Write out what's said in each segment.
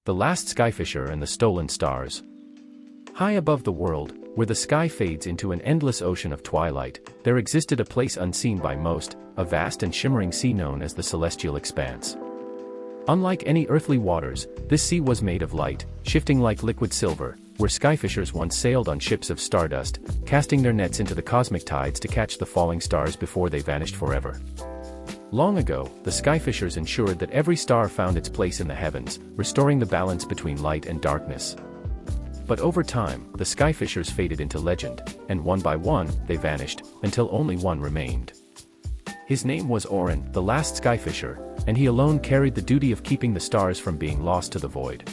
The Last Skyfisher and the Stolen Stars. High above the world, where the sky fades into an endless ocean of twilight, there existed a place unseen by most, a vast and shimmering sea known as the Celestial Expanse. Unlike any earthly waters, this sea was made of light, shifting like liquid silver, where skyfishers once sailed on ships of stardust, casting their nets into the cosmic tides to catch the falling stars before they vanished forever. Long ago, the skyfishers ensured that every star found its place in the heavens, restoring the balance between light and darkness. But over time, the skyfishers faded into legend, and one by one, they vanished, until only one remained. His name was Orin, the last skyfisher, and he alone carried the duty of keeping the stars from being lost to the void.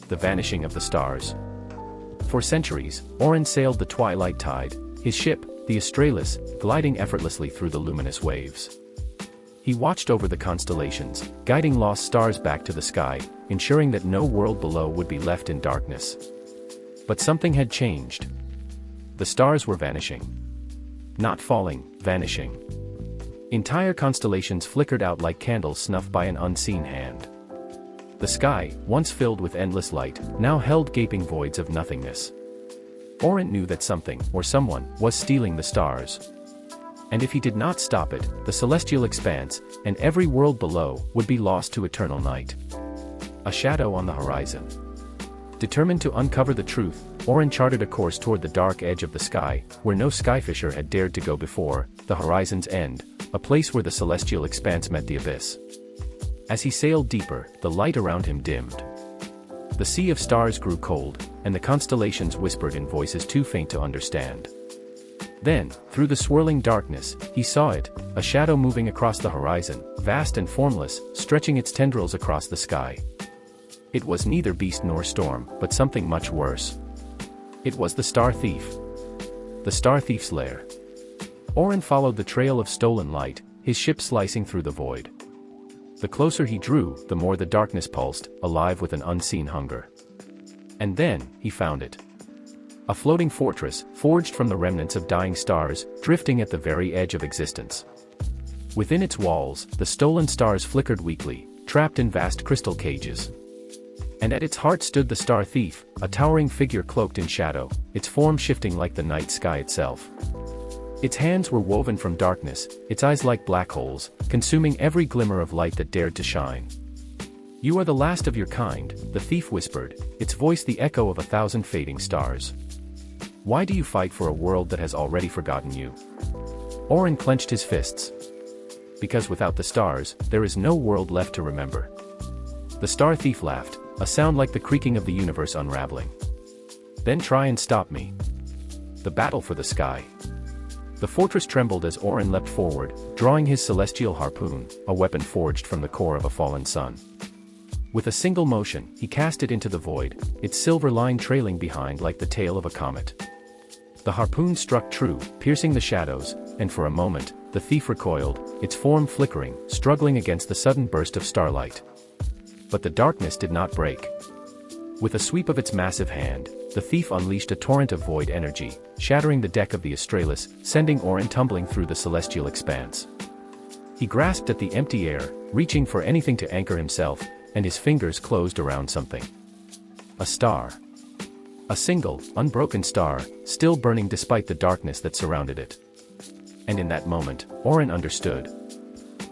The vanishing of the stars. For centuries, Orin sailed the twilight tide, his ship, the Australis, gliding effortlessly through the luminous waves. He watched over the constellations, guiding lost stars back to the sky, ensuring that no world below would be left in darkness. But something had changed. The stars were vanishing. Not falling, vanishing. Entire constellations flickered out like candles snuffed by an unseen hand. The sky, once filled with endless light, now held gaping voids of nothingness. Orin knew that something, or someone, was stealing the stars. And if he did not stop it, the celestial expanse, and every world below, would be lost to eternal night. A shadow on the horizon. Determined to uncover the truth, Orin charted a course toward the dark edge of the sky, where no skyfisher had dared to go before, the horizon's end, a place where the celestial expanse met the abyss. As he sailed deeper, the light around him dimmed. The sea of stars grew cold, and the constellations whispered in voices too faint to understand. Then, through the swirling darkness, he saw it, a shadow moving across the horizon, vast and formless, stretching its tendrils across the sky. It was neither beast nor storm, but something much worse. It was the Star Thief. The Star Thief's lair. Orin followed the trail of stolen light, his ship slicing through the void. The closer he drew, the more the darkness pulsed, alive with an unseen hunger. And then, he found it. A floating fortress, forged from the remnants of dying stars, drifting at the very edge of existence. Within its walls, the stolen stars flickered weakly, trapped in vast crystal cages. And at its heart stood the Star Thief, a towering figure cloaked in shadow, its form shifting like the night sky itself. Its hands were woven from darkness, its eyes like black holes, consuming every glimmer of light that dared to shine. "You are the last of your kind," the thief whispered, its voice the echo of 1,000 fading stars. "Why do you fight for a world that has already forgotten you?" Orin clenched his fists. "Because without the stars, there is no world left to remember." The Star Thief laughed, a sound like the creaking of the universe unraveling. "Then try and stop me." The battle for the sky. The fortress trembled as Orin leapt forward, drawing his celestial harpoon, a weapon forged from the core of a fallen sun. With a single motion, he cast it into the void, its silver line trailing behind like the tail of a comet. The harpoon struck true, piercing the shadows, and for a moment, the thief recoiled, its form flickering, struggling against the sudden burst of starlight. But the darkness did not break. With a sweep of its massive hand, the thief unleashed a torrent of void energy, shattering the deck of the Australis, sending Orin tumbling through the celestial expanse. He grasped at the empty air, reaching for anything to anchor himself, and his fingers closed around something. A star. A single, unbroken star, still burning despite the darkness that surrounded it. And in that moment, Orin understood.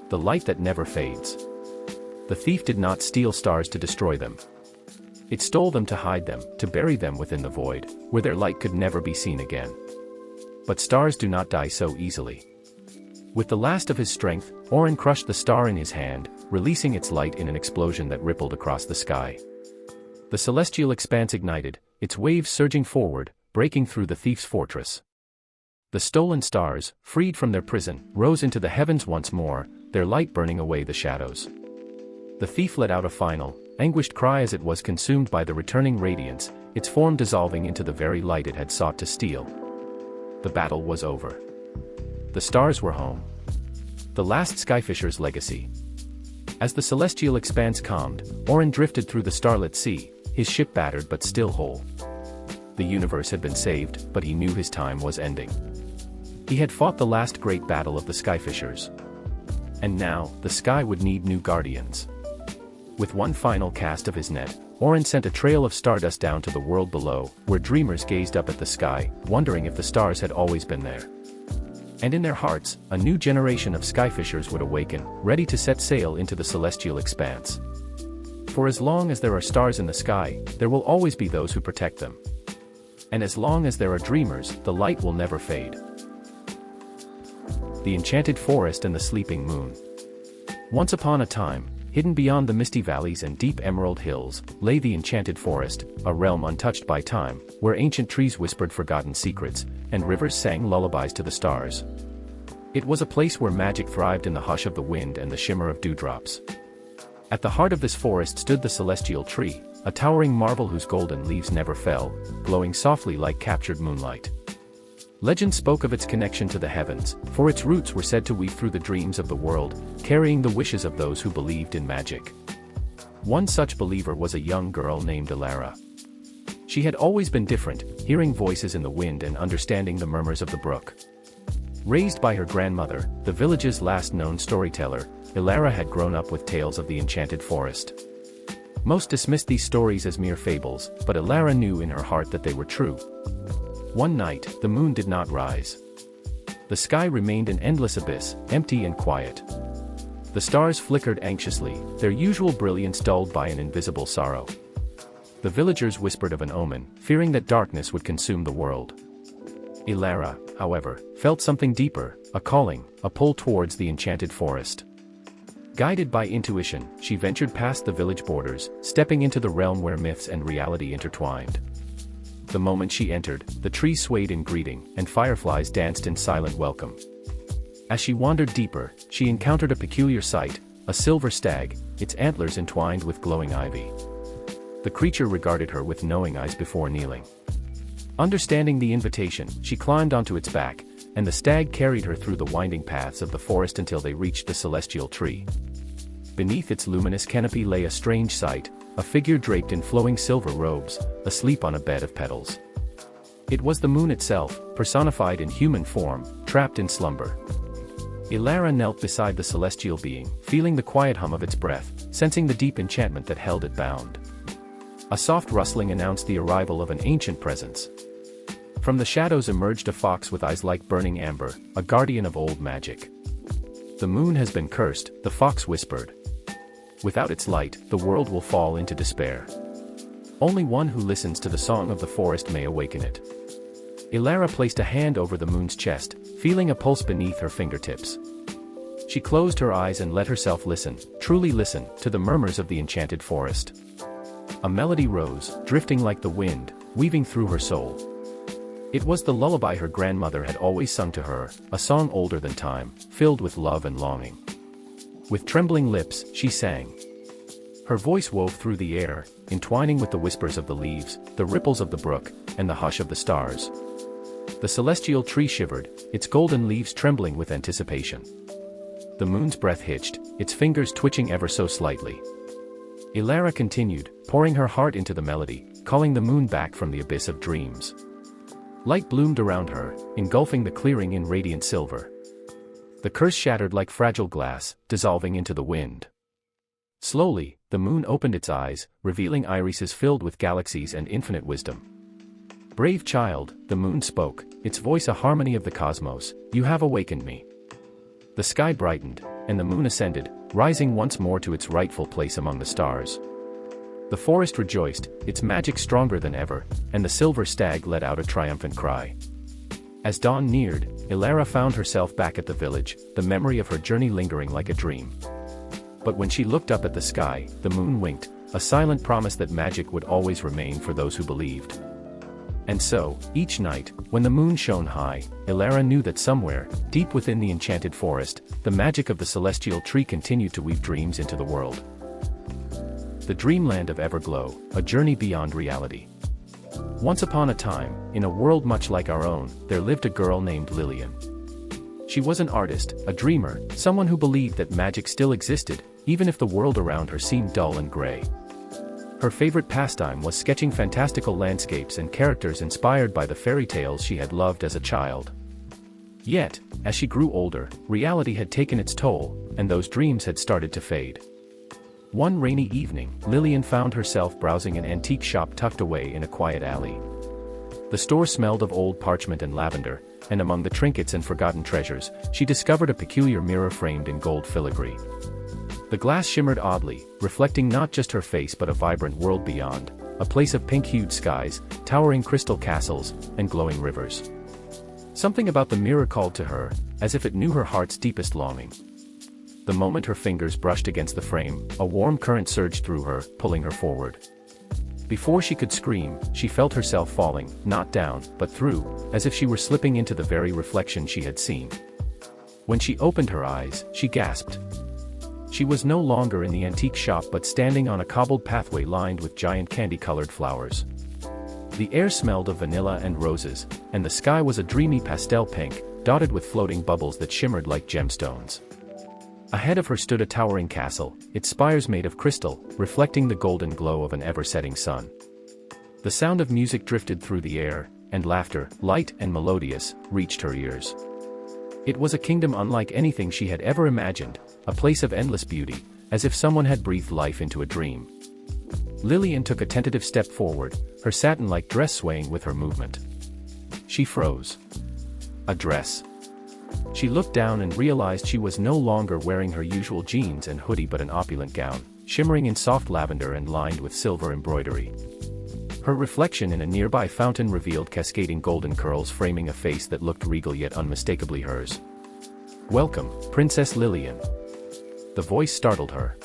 The light that never fades. The thief did not steal stars to destroy them. It stole them to hide them, to bury them within the void, where their light could never be seen again. But stars do not die so easily. With the last of his strength, Orin crushed the star in his hand, releasing its light in an explosion that rippled across the sky. The celestial expanse ignited, its waves surging forward, breaking through the thief's fortress. The stolen stars, freed from their prison, rose into the heavens once more, their light burning away the shadows. The thief let out a final, anguished cry as it was consumed by the returning radiance, its form dissolving into the very light it had sought to steal. The battle was over. The stars were home. The last skyfisher's legacy. As the celestial expanse calmed, Orin drifted through the starlit sea, his ship battered but still whole. The universe had been saved, but he knew his time was ending. He had fought the last great battle of the skyfishers. And now, the sky would need new guardians. With one final cast of his net, Oren sent a trail of stardust down to the world below, where dreamers gazed up at the sky, wondering if the stars had always been there. And in their hearts, a new generation of skyfishers would awaken, ready to set sail into the celestial expanse. For as long as there are stars in the sky, there will always be those who protect them. And as long as there are dreamers, the light will never fade. The Enchanted Forest and the Sleeping Moon. Once upon a time, hidden beyond the misty valleys and deep emerald hills, lay the Enchanted Forest, a realm untouched by time, where ancient trees whispered forgotten secrets, and rivers sang lullabies to the stars. It was a place where magic thrived in the hush of the wind and the shimmer of dewdrops. At the heart of this forest stood the celestial tree, a towering marvel whose golden leaves never fell, glowing softly like captured moonlight. Legend spoke of its connection to the heavens, for its roots were said to weave through the dreams of the world, carrying the wishes of those who believed in magic. One such believer was a young girl named Elara. She had always been different, hearing voices in the wind and understanding the murmurs of the brook. Raised by her grandmother, the village's last known storyteller, Elara had grown up with tales of the Enchanted Forest. Most dismissed these stories as mere fables, but Elara knew in her heart that they were true. One night, the moon did not rise. The sky remained an endless abyss, empty and quiet. The stars flickered anxiously, their usual brilliance dulled by an invisible sorrow. The villagers whispered of an omen, fearing that darkness would consume the world. Elara, however, felt something deeper, a calling, a pull towards the Enchanted Forest. Guided by intuition, she ventured past the village borders, stepping into the realm where myths and reality intertwined. The moment she entered, the trees swayed in greeting, and fireflies danced in silent welcome. As she wandered deeper, she encountered a peculiar sight, a silver stag, its antlers entwined with glowing ivy. The creature regarded her with knowing eyes before kneeling. Understanding the invitation, she climbed onto its back, and the stag carried her through the winding paths of the forest until they reached the celestial tree. Beneath its luminous canopy lay a strange sight, a figure draped in flowing silver robes, asleep on a bed of petals. It was the moon itself, personified in human form, trapped in slumber. Elara knelt beside the celestial being, feeling the quiet hum of its breath, sensing the deep enchantment that held it bound. A soft rustling announced the arrival of an ancient presence. From the shadows emerged a fox with eyes like burning amber, a guardian of old magic. "The moon has been cursed," the fox whispered. "Without its light, the world will fall into despair. Only one who listens to the song of the forest may awaken it." Elara placed a hand over the moon's chest, feeling a pulse beneath her fingertips. She closed her eyes and let herself listen, truly listen, to the murmurs of the Enchanted Forest. A melody rose, drifting like the wind, weaving through her soul. It was the lullaby her grandmother had always sung to her, a song older than time, filled with love and longing. With trembling lips, she sang. Her voice wove through the air, entwining with the whispers of the leaves, the ripples of the brook, and the hush of the stars. The celestial tree shivered, its golden leaves trembling with anticipation. The moon's breath hitched, its fingers twitching ever so slightly. Elara continued, pouring her heart into the melody, calling the moon back from the abyss of dreams. Light bloomed around her, engulfing the clearing in radiant silver. The curse shattered like fragile glass, dissolving into the wind. Slowly, the moon opened its eyes, revealing irises filled with galaxies and infinite wisdom. "Brave child," the moon spoke, its voice a harmony of the cosmos, "you have awakened me." The sky brightened, and the moon ascended, rising once more to its rightful place among the stars. The forest rejoiced, its magic stronger than ever, and the silver stag let out a triumphant cry. As dawn neared, Elara found herself back at the village, the memory of her journey lingering like a dream. But when she looked up at the sky, the moon winked, a silent promise that magic would always remain for those who believed. And so, each night, when the moon shone high, Elara knew that somewhere, deep within the Enchanted Forest, the magic of the celestial tree continued to weave dreams into the world. The dreamland of Everglow, a journey beyond reality. Once upon a time, in a world much like our own, there lived a girl named Lillian. She was an artist, a dreamer, someone who believed that magic still existed, even if the world around her seemed dull and gray. Her favorite pastime was sketching fantastical landscapes and characters inspired by the fairy tales she had loved as a child. Yet, as she grew older, reality had taken its toll, and those dreams had started to fade. One rainy evening, Lillian found herself browsing an antique shop tucked away in a quiet alley. The store smelled of old parchment and lavender, and among the trinkets and forgotten treasures, she discovered a peculiar mirror framed in gold filigree. The glass shimmered oddly, reflecting not just her face but a vibrant world beyond, a place of pink-hued skies, towering crystal castles, and glowing rivers. Something about the mirror called to her, as if it knew her heart's deepest longing. The moment her fingers brushed against the frame, a warm current surged through her, pulling her forward. Before she could scream, she felt herself falling, not down, but through, as if she were slipping into the very reflection she had seen. When she opened her eyes, she gasped. She was no longer in the antique shop but standing on a cobbled pathway lined with giant candy-colored flowers. The air smelled of vanilla and roses, and the sky was a dreamy pastel pink, dotted with floating bubbles that shimmered like gemstones. Ahead of her stood a towering castle, its spires made of crystal, reflecting the golden glow of an ever-setting sun. The sound of music drifted through the air, and laughter, light and melodious, reached her ears. It was a kingdom unlike anything she had ever imagined, a place of endless beauty, as if someone had breathed life into a dream. Lillian took a tentative step forward, her satin-like dress swaying with her movement. She froze. A dress. She looked down and realized she was no longer wearing her usual jeans and hoodie but an opulent gown, shimmering in soft lavender and lined with silver embroidery. Her reflection in a nearby fountain revealed cascading golden curls framing a face that looked regal yet unmistakably hers. "Welcome, Princess Lillian." The voice startled her.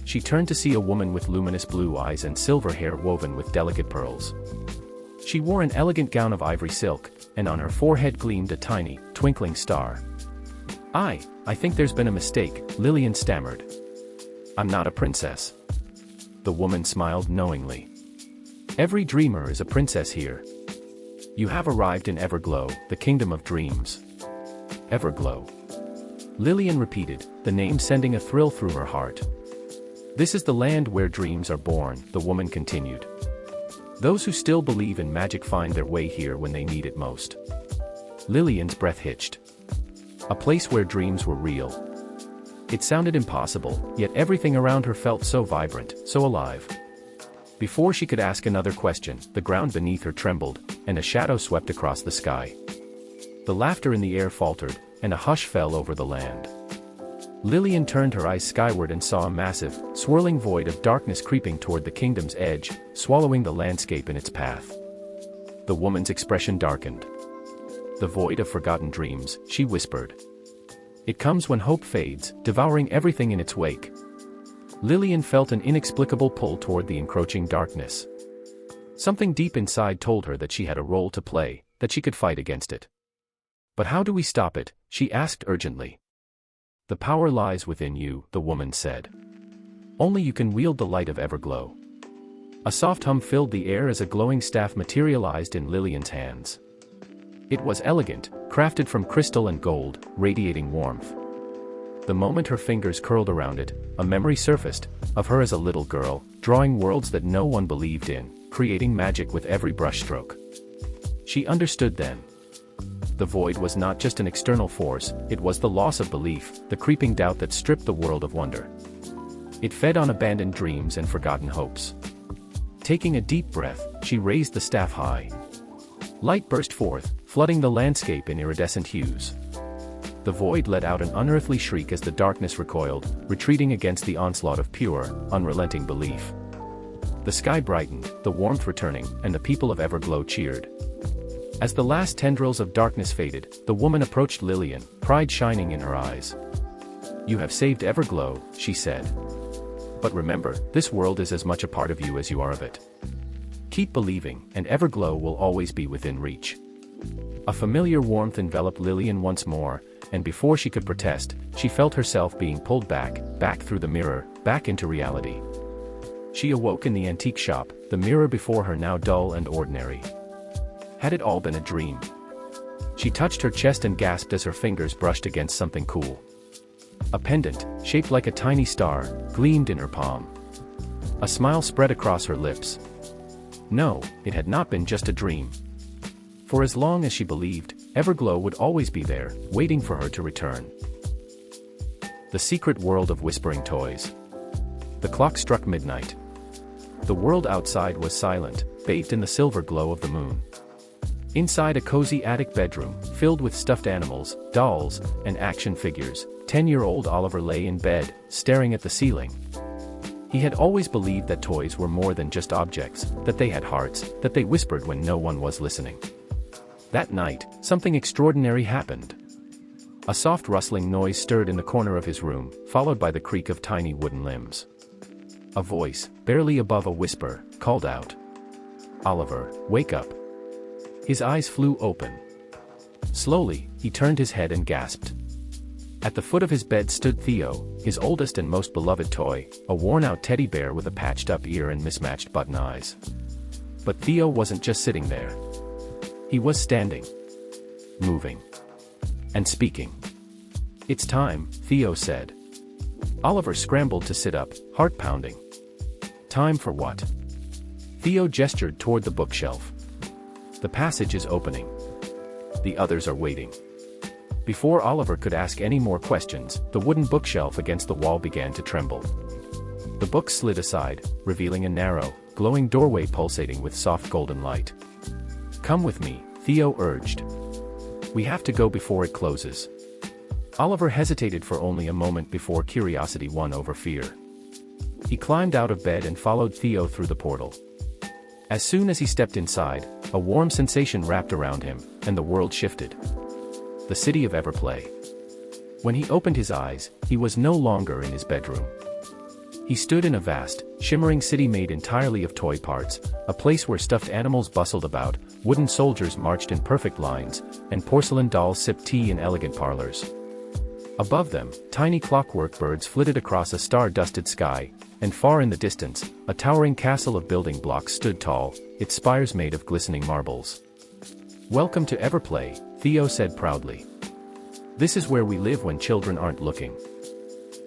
She turned to see a woman with luminous blue eyes and silver hair woven with delicate pearls. She wore an elegant gown of ivory silk, and on her forehead gleamed a tiny, twinkling star. I think there's been a mistake," Lillian stammered. "I'm not a princess." The woman smiled knowingly. "Every dreamer is a princess here. You have arrived in Everglow, the kingdom of dreams." Everglow. Lillian repeated, the name sending a thrill through her heart. "This is the land where dreams are born," the woman continued. "Those who still believe in magic find their way here when they need it most." Lillian's breath hitched. A place where dreams were real. It sounded impossible, yet everything around her felt so vibrant, so alive. Before she could ask another question, the ground beneath her trembled, and a shadow swept across the sky. The laughter in the air faltered, and a hush fell over the land. Lillian turned her eyes skyward and saw a massive, swirling void of darkness creeping toward the kingdom's edge, swallowing the landscape in its path. The woman's expression darkened. "The void of forgotten dreams," she whispered. "It comes when hope fades, devouring everything in its wake." Lillian felt an inexplicable pull toward the encroaching darkness. Something deep inside told her that she had a role to play, that she could fight against it. "But how do we stop it?" she asked urgently. "The power lies within you," the woman said. "Only you can wield the light of Everglow." A soft hum filled the air as a glowing staff materialized in Lillian's hands. It was elegant, crafted from crystal and gold, radiating warmth. The moment her fingers curled around it, a memory surfaced, of her as a little girl, drawing worlds that no one believed in, creating magic with every brushstroke. She understood then. The void was not just an external force, it was the loss of belief, the creeping doubt that stripped the world of wonder. It fed on abandoned dreams and forgotten hopes. Taking a deep breath, she raised the staff high. Light burst forth, flooding the landscape in iridescent hues. The void let out an unearthly shriek as the darkness recoiled, retreating against the onslaught of pure, unrelenting belief. The sky brightened, the warmth returning, and the people of Everglow cheered. As the last tendrils of darkness faded, the woman approached Lillian, pride shining in her eyes. "You have saved Everglow," she said. "But remember, this world is as much a part of you as you are of it. Keep believing, and Everglow will always be within reach." A familiar warmth enveloped Lillian once more, and before she could protest, she felt herself being pulled back through the mirror, back into reality. She awoke in the antique shop, the mirror before her now dull and ordinary. Had it all been a dream? She touched her chest and gasped as her fingers brushed against something cool. A pendant, shaped like a tiny star, gleamed in her palm. A smile spread across her lips. No, it had not been just a dream. For as long as she believed, Everglow would always be there, waiting for her to return. The secret world of whispering toys. The clock struck midnight. The world outside was silent, bathed in the silver glow of the moon. Inside a cozy attic bedroom, filled with stuffed animals, dolls, and action figures, 10-year-old Oliver lay in bed, staring at the ceiling. He had always believed that toys were more than just objects, that they had hearts, that they whispered when no one was listening. That night, something extraordinary happened. A soft rustling noise stirred in the corner of his room, followed by the creak of tiny wooden limbs. A voice, barely above a whisper, called out, "Oliver, wake up." His eyes flew open. Slowly, he turned his head and gasped. At the foot of his bed stood Theo, his oldest and most beloved toy, a worn-out teddy bear with a patched-up ear and mismatched button eyes. But Theo wasn't just sitting there. He was standing, moving, and speaking. "It's time," Theo said. Oliver scrambled to sit up, heart pounding. "Time for what?" Theo gestured toward the bookshelf. "The passage is opening. The others are waiting." Before Oliver could ask any more questions, the wooden bookshelf against the wall began to tremble. The book slid aside, revealing a narrow, glowing doorway pulsating with soft golden light. "Come with me," Theo urged. "We have to go before it closes." Oliver hesitated for only a moment before curiosity won over fear. He climbed out of bed and followed Theo through the portal. As soon as he stepped inside, a warm sensation wrapped around him, and the world shifted. The city of Everplay. When he opened his eyes, he was no longer in his bedroom. He stood in a vast, shimmering city made entirely of toy parts, a place where stuffed animals bustled about, wooden soldiers marched in perfect lines, and porcelain dolls sipped tea in elegant parlors. Above them, tiny clockwork birds flitted across a star-dusted sky, and far in the distance, a towering castle of building blocks stood tall, its spires made of glistening marbles. "Welcome to Everplay," Theo said proudly. "This is where we live when children aren't looking."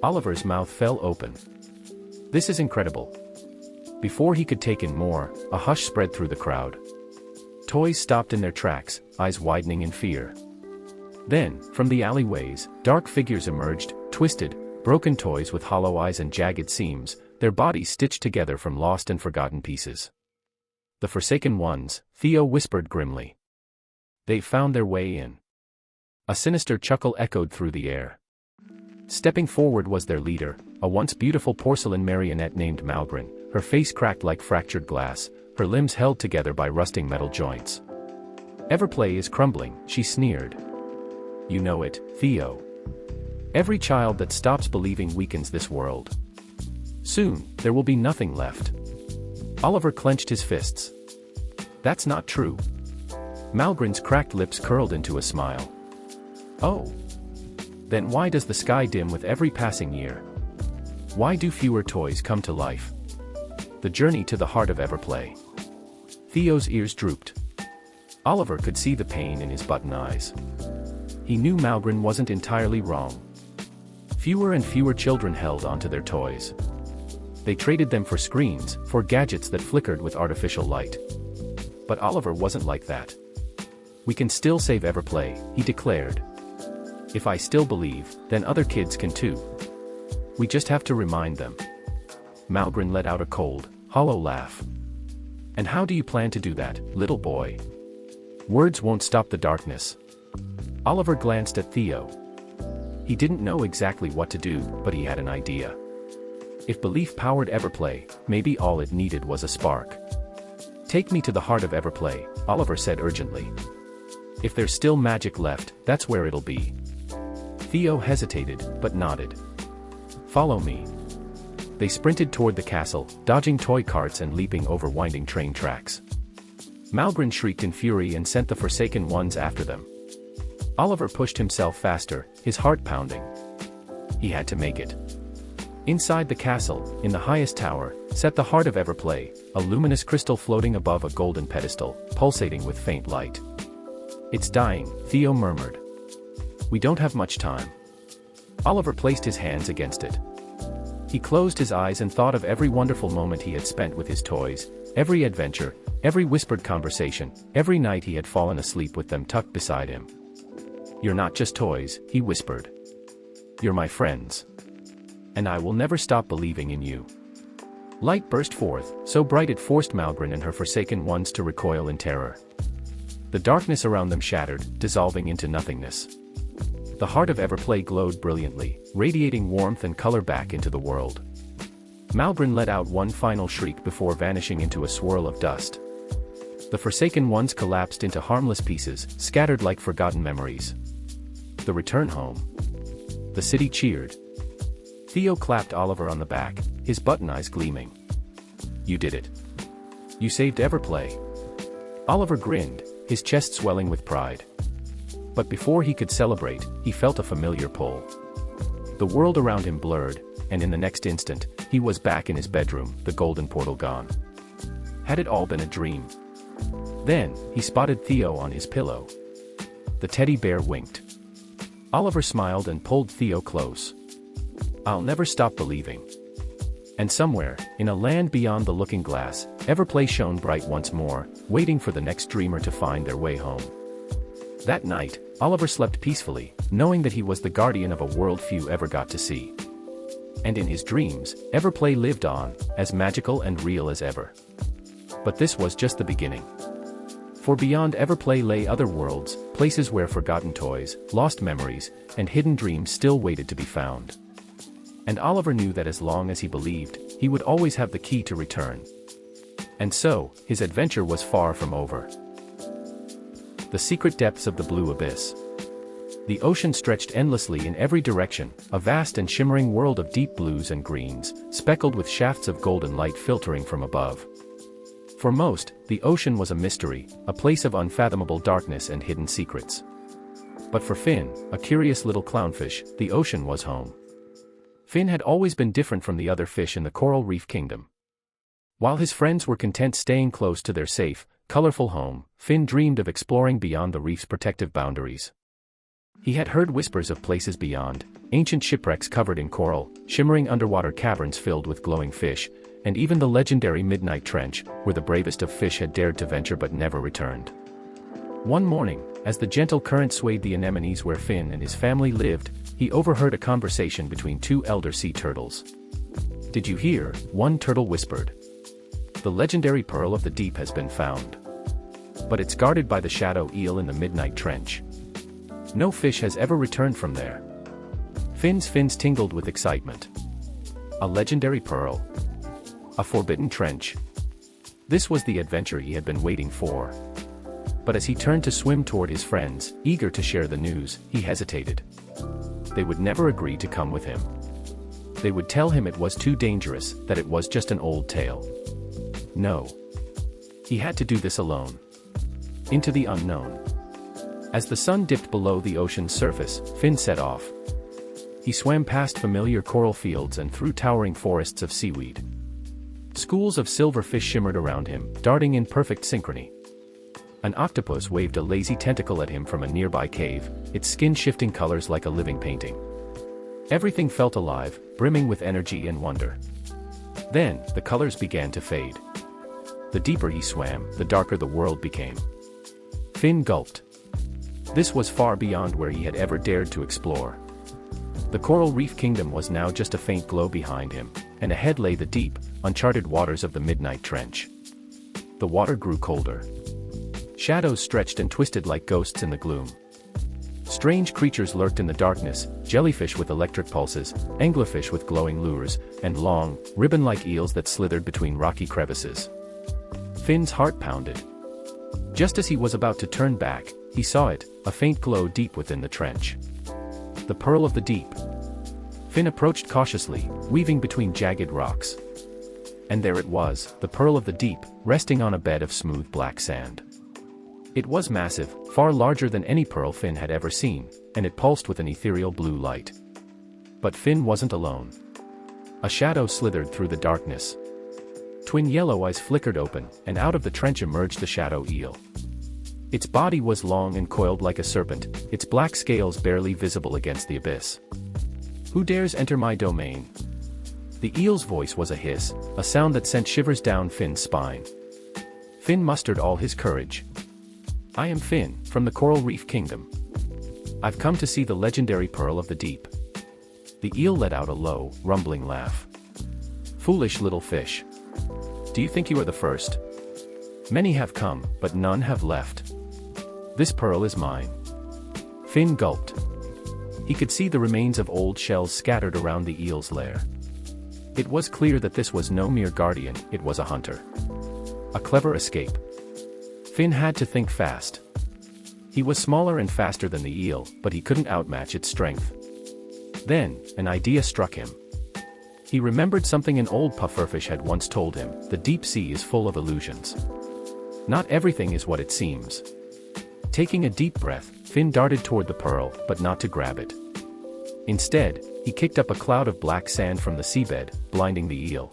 Oliver's mouth fell open. "This is incredible." Before he could take in more, a hush spread through the crowd. Toys stopped in their tracks, eyes widening in fear. Then, from the alleyways, dark figures emerged, twisted, broken toys with hollow eyes and jagged seams, their bodies stitched together from lost and forgotten pieces. "The Forsaken Ones," Theo whispered grimly. "They've found their way in." A sinister chuckle echoed through the air. Stepping forward was their leader, a once beautiful porcelain marionette named Malgrin, her face cracked like fractured glass, her limbs held together by rusting metal joints. "Everplay is crumbling," she sneered. "You know it, Theo. Every child that stops believing weakens this world. Soon, there will be nothing left." Oliver clenched his fists. "That's not true." Malgrin's cracked lips curled into a smile. "Oh. Then why does the sky dim with every passing year? Why do fewer toys come to life? The journey to the heart of Everplay." Theo's ears drooped. Oliver could see the pain in his button eyes. He knew Malgrin wasn't entirely wrong. Fewer and fewer children held onto their toys. They traded them for screens, for gadgets that flickered with artificial light. But Oliver wasn't like that. "We can still save Everplay," he declared. "If I still believe, then other kids can too. We just have to remind them." Malgrin let out a cold, hollow laugh. "And how do you plan to do that, little boy? Words won't stop the darkness." Oliver glanced at Theo. He didn't know exactly what to do, but he had an idea. If belief powered Everplay, maybe all it needed was a spark. "Take me to the heart of Everplay," Oliver said urgently. "If there's still magic left, that's where it'll be." Theo hesitated, but nodded. "Follow me." They sprinted toward the castle, dodging toy carts and leaping over winding train tracks. Malgrin shrieked in fury and sent the Forsaken Ones after them. Oliver pushed himself faster, his heart pounding. He had to make it. Inside the castle, in the highest tower, sat the heart of Everplay, a luminous crystal floating above a golden pedestal, pulsating with faint light. "It's dying," Theo murmured. "We don't have much time." Oliver placed his hands against it. He closed his eyes and thought of every wonderful moment he had spent with his toys, every adventure, every whispered conversation, every night he had fallen asleep with them tucked beside him. "You're not just toys," he whispered. "You're my friends. And I will never stop believing in you." Light burst forth, so bright it forced Malgrin and her Forsaken Ones to recoil in terror. The darkness around them shattered, dissolving into nothingness. The heart of Everplay glowed brilliantly, radiating warmth and color back into the world. Malgrin let out one final shriek before vanishing into a swirl of dust. The Forsaken Ones collapsed into harmless pieces, scattered like forgotten memories. The return home. The city cheered. Theo clapped Oliver on the back, his button eyes gleaming. "You did it. You saved Everplay." Oliver grinned, his chest swelling with pride. But before he could celebrate, he felt a familiar pull. The world around him blurred, and in the next instant, he was back in his bedroom, the golden portal gone. Had it all been a dream? Then, he spotted Theo on his pillow. The teddy bear winked. Oliver smiled and pulled Theo close. "I'll never stop believing." And somewhere, in a land beyond the looking glass, Everplay shone bright once more, waiting for the next dreamer to find their way home. That night, Oliver slept peacefully, knowing that he was the guardian of a world few ever got to see. And in his dreams, Everplay lived on, as magical and real as ever. But this was just the beginning. For beyond Everplay lay other worlds, places where forgotten toys, lost memories, and hidden dreams still waited to be found. And Oliver knew that as long as he believed, he would always have the key to return. And so, his adventure was far from over. The secret depths of the blue abyss. The ocean stretched endlessly in every direction, a vast and shimmering world of deep blues and greens, speckled with shafts of golden light filtering from above. For most, the ocean was a mystery, a place of unfathomable darkness and hidden secrets. But for Finn, a curious little clownfish, the ocean was home. Finn had always been different from the other fish in the coral reef kingdom. While his friends were content staying close to their safe, colorful home, Finn dreamed of exploring beyond the reef's protective boundaries. He had heard whispers of places beyond, ancient shipwrecks covered in coral, shimmering underwater caverns filled with glowing fish, and even the legendary Midnight Trench, where the bravest of fish had dared to venture but never returned. One morning, as the gentle current swayed the anemones where Finn and his family lived, he overheard a conversation between two elder sea turtles. "Did you hear?" one turtle whispered. "The legendary pearl of the deep has been found. But it's guarded by the shadow eel in the Midnight Trench. No fish has ever returned from there." Finn's fins tingled with excitement. A legendary pearl. A forbidden trench. This was the adventure he had been waiting for. But as he turned to swim toward his friends, eager to share the news, he hesitated. They would never agree to come with him. They would tell him it was too dangerous, that it was just an old tale. No. He had to do this alone. Into the unknown. As the sun dipped below the ocean's surface, Finn set off. He swam past familiar coral fields and through towering forests of seaweed. Schools of silverfish shimmered around him, darting in perfect synchrony. An octopus waved a lazy tentacle at him from a nearby cave, its skin shifting colors like a living painting. Everything felt alive, brimming with energy and wonder. Then, the colors began to fade. The deeper he swam, the darker the world became. Finn gulped. This was far beyond where he had ever dared to explore. The coral reef kingdom was now just a faint glow behind him, and ahead lay the deep, uncharted waters of the Midnight Trench. The water grew colder. Shadows stretched and twisted like ghosts in the gloom. Strange creatures lurked in the darkness, jellyfish with electric pulses, anglerfish with glowing lures, and long, ribbon-like eels that slithered between rocky crevices. Finn's heart pounded. Just as he was about to turn back, he saw it, a faint glow deep within the trench. The pearl of the deep. Finn approached cautiously, weaving between jagged rocks. And there it was, the pearl of the deep, resting on a bed of smooth black sand. It was massive, far larger than any pearl Finn had ever seen, and it pulsed with an ethereal blue light. But Finn wasn't alone. A shadow slithered through the darkness. Twin yellow eyes flickered open, and out of the trench emerged the shadow eel. Its body was long and coiled like a serpent, its black scales barely visible against the abyss. "Who dares enter my domain?" The eel's voice was a hiss, a sound that sent shivers down Finn's spine. Finn mustered all his courage. "I am Finn, from the Coral Reef Kingdom. I've come to see the legendary pearl of the deep." The eel let out a low, rumbling laugh. "Foolish little fish. Do you think you are the first? Many have come, but none have left. This pearl is mine. Finn gulped. He could see the remains of old shells scattered around the eel's lair. It was clear that this was no mere guardian, it was a hunter. A clever escape. Finn had to think fast. He was smaller and faster than the eel, but he couldn't outmatch its strength. Then, an idea struck him. He remembered something an old pufferfish had once told him: the deep sea is full of illusions. Not everything is what it seems. Taking a deep breath, Finn darted toward the pearl, but not to grab it. Instead, he kicked up a cloud of black sand from the seabed, blinding the eel.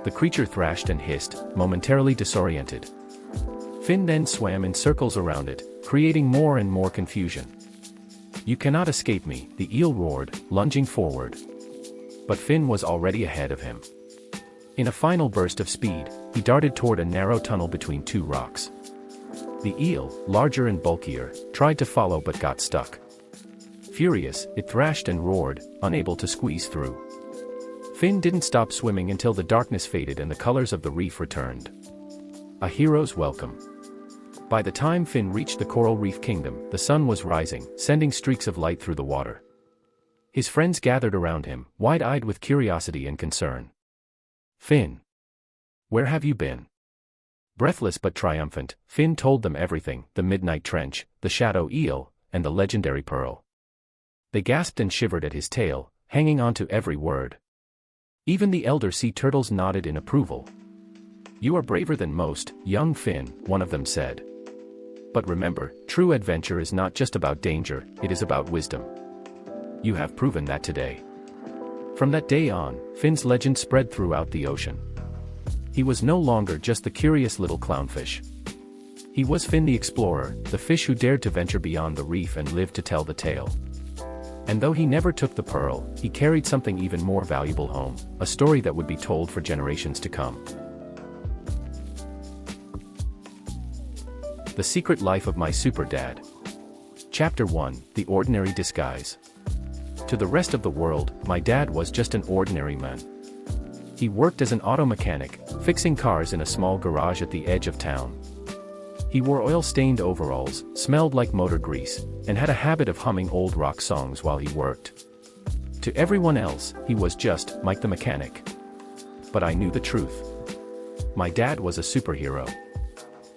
The creature thrashed and hissed, momentarily disoriented. Finn then swam in circles around it, creating more and more confusion. "You cannot escape me," the eel roared, lunging forward. But Finn was already ahead of him. In a final burst of speed, he darted toward a narrow tunnel between two rocks. The eel, larger and bulkier, tried to follow but got stuck. Furious, it thrashed and roared, unable to squeeze through. Finn didn't stop swimming until the darkness faded and the colors of the reef returned. A hero's welcome. By the time Finn reached the coral reef kingdom, the sun was rising, sending streaks of light through the water. His friends gathered around him, wide-eyed with curiosity and concern. "Finn, where have you been?" Breathless but triumphant, Finn told them everything: the midnight trench, the shadow eel, and the legendary pearl. They gasped and shivered at his tale, hanging on to every word. Even the elder sea turtles nodded in approval. "You are braver than most, young Finn," one of them said. "But remember, true adventure is not just about danger, it is about wisdom. You have proven that today." From that day on, Finn's legend spread throughout the ocean. He was no longer just the curious little clownfish. He was Finn the explorer, the fish who dared to venture beyond the reef and lived to tell the tale. And though he never took the pearl, he carried something even more valuable home, a story that would be told for generations to come. The Secret Life of My Super Dad. Chapter 1, The Ordinary Disguise. To the rest of the world, my dad was just an ordinary man. He worked as an auto mechanic, fixing cars in a small garage at the edge of town. He wore oil-stained overalls, smelled like motor grease, and had a habit of humming old rock songs while he worked. To everyone else, he was just Mike the Mechanic. But I knew the truth. My dad was a superhero.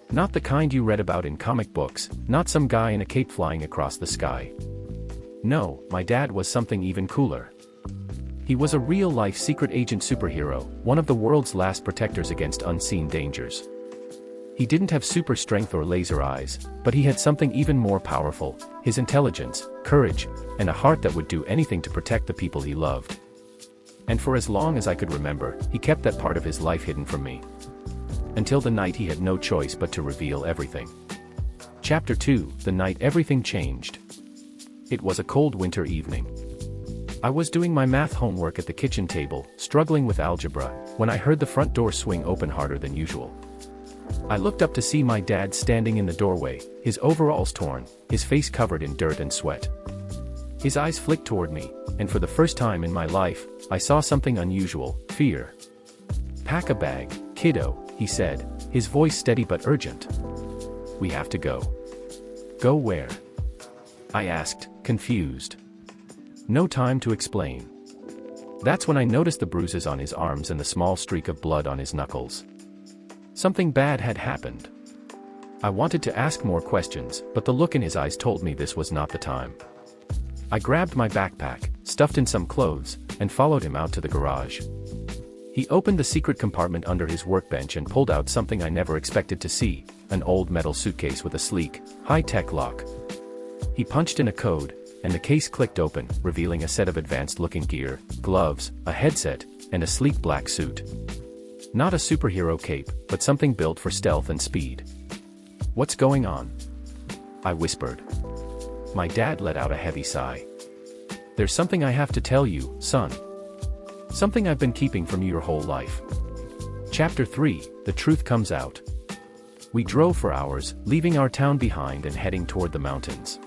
Not the kind you read about in comic books, not some guy in a cape flying across the sky. No, my dad was something even cooler. He was a real-life secret agent superhero, one of the world's last protectors against unseen dangers. He didn't have super strength or laser eyes, but he had something even more powerful: his intelligence, courage, and a heart that would do anything to protect the people he loved. And for as long as I could remember, he kept that part of his life hidden from me. Until the night he had no choice but to reveal everything. Chapter 2, The Night Everything Changed. It was a cold winter evening. I was doing my math homework at the kitchen table, struggling with algebra, when I heard the front door swing open harder than usual. I looked up to see my dad standing in the doorway, his overalls torn, his face covered in dirt and sweat. His eyes flicked toward me, and for the first time in my life, I saw something unusual: fear. "Pack a bag, kiddo," he said, his voice steady but urgent. "We have to go." "Go where?" I asked, confused. No time to explain. That's when I noticed the bruises on his arms and the small streak of blood on his knuckles. Something bad had happened. I wanted to ask more questions, but the look in his eyes told me this was not the time. I grabbed my backpack, stuffed in some clothes, and followed him out to the garage. He opened the secret compartment under his workbench and pulled out something I never expected to see: an old metal suitcase with a sleek, high-tech lock. He punched in a code, and the case clicked open, revealing a set of advanced-looking gear, gloves, a headset, and a sleek black suit. Not a superhero cape, but something built for stealth and speed. "What's going on?" I whispered. My dad let out a heavy sigh. "There's something I have to tell you, son. Something I've been keeping from you your whole life." Chapter 3, The Truth Comes Out. We drove for hours, leaving our town behind and heading toward the mountains.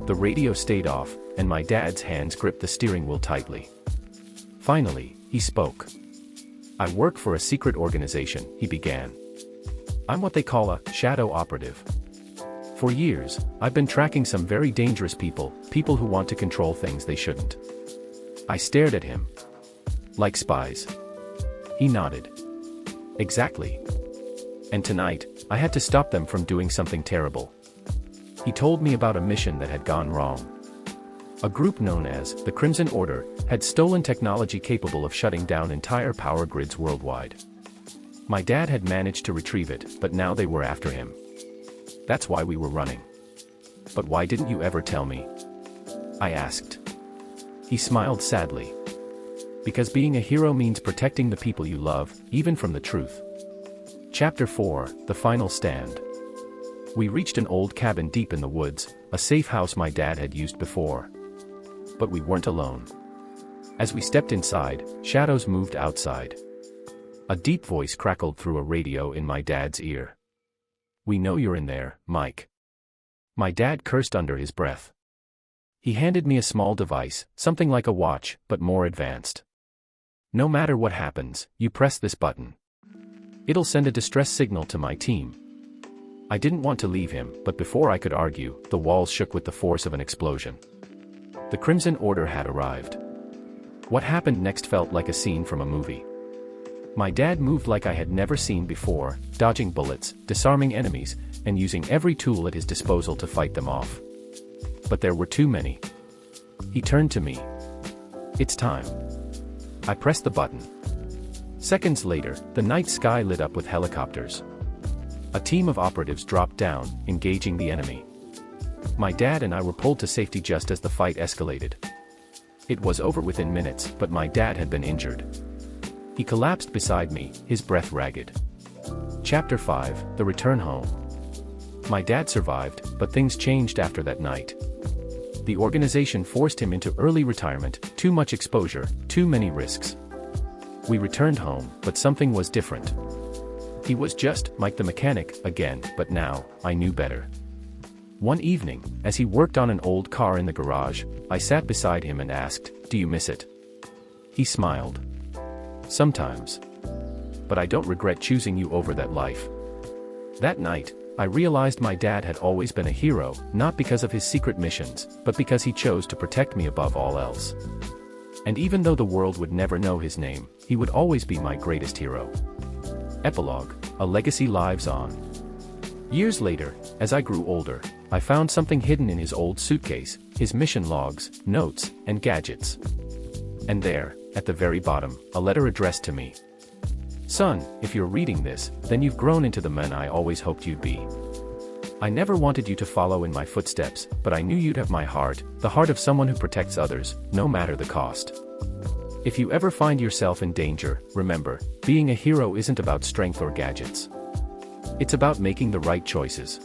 The radio stayed off, and my dad's hands gripped the steering wheel tightly. Finally, he spoke. I work for a secret organization, he began. I'm what they call a shadow operative. For years, I've been tracking some very dangerous people who want to control things they shouldn't. I stared at him. Like spies. He nodded. Exactly. And tonight, I had to stop them from doing something terrible. He told me about a mission that had gone wrong. A group known as the Crimson Order had stolen technology capable of shutting down entire power grids worldwide. My dad had managed to retrieve it, but now they were after him. That's why we were running. But why didn't you ever tell me? I asked. He smiled sadly. Because being a hero means protecting the people you love, even from the truth. Chapter 4, The Final Stand. We reached an old cabin deep in the woods, a safe house my dad had used before. But we weren't alone. As we stepped inside, shadows moved outside. A deep voice crackled through a radio in my dad's ear. We know you're in there, Mike. My dad cursed under his breath. He handed me a small device, something like a watch, but more advanced. No matter what happens, you press this button. It'll send a distress signal to my team. I didn't want to leave him, but before I could argue, the walls shook with the force of an explosion. The Crimson Order had arrived. What happened next felt like a scene from a movie. My dad moved like I had never seen before, dodging bullets, disarming enemies, and using every tool at his disposal to fight them off. But there were too many. He turned to me. It's time. I pressed the button. Seconds later, the night sky lit up with helicopters. A team of operatives dropped down, engaging the enemy. My dad and I were pulled to safety just as the fight escalated. It was over within minutes, but my dad had been injured. He collapsed beside me, his breath ragged. Chapter 5, The Return Home. My dad survived, but things changed after that night. The organization forced him into early retirement, too much exposure, too many risks. We returned home, but something was different. He was just Mike the mechanic again, but now, I knew better. One evening, as he worked on an old car in the garage, I sat beside him and asked, "Do you miss it?" He smiled. Sometimes. But I don't regret choosing you over that life. That night, I realized my dad had always been a hero, not because of his secret missions, but because he chose to protect me above all else. And even though the world would never know his name, he would always be my greatest hero. Epilogue, a legacy lives on. Years later, as I grew older, I found something hidden in his old suitcase, his mission logs, notes, and gadgets. And there, at the very bottom, a letter addressed to me. Son, if you're reading this, then you've grown into the man I always hoped you'd be. I never wanted you to follow in my footsteps, but I knew you'd have my heart, the heart of someone who protects others, no matter the cost. If you ever find yourself in danger, remember, being a hero isn't about strength or gadgets. It's about making the right choices.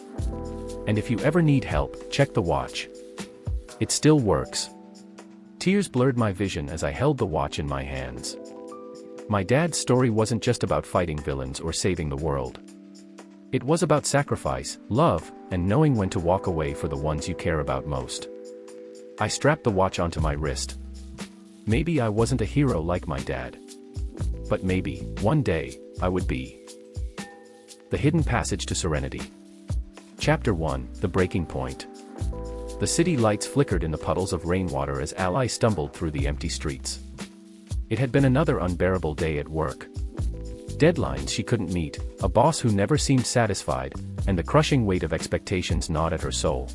And if you ever need help, check the watch. It still works. Tears blurred my vision as I held the watch in my hands. My dad's story wasn't just about fighting villains or saving the world. It was about sacrifice, love, and knowing when to walk away for the ones you care about most. I strapped the watch onto my wrist. Maybe I wasn't a hero like my dad. But maybe, one day, I would be. The Hidden Passage to Serenity. Chapter 1, The Breaking Point. The city lights flickered in the puddles of rainwater as Ally stumbled through the empty streets. It had been another unbearable day at work. Deadlines she couldn't meet, a boss who never seemed satisfied, and the crushing weight of expectations gnawed at her soul.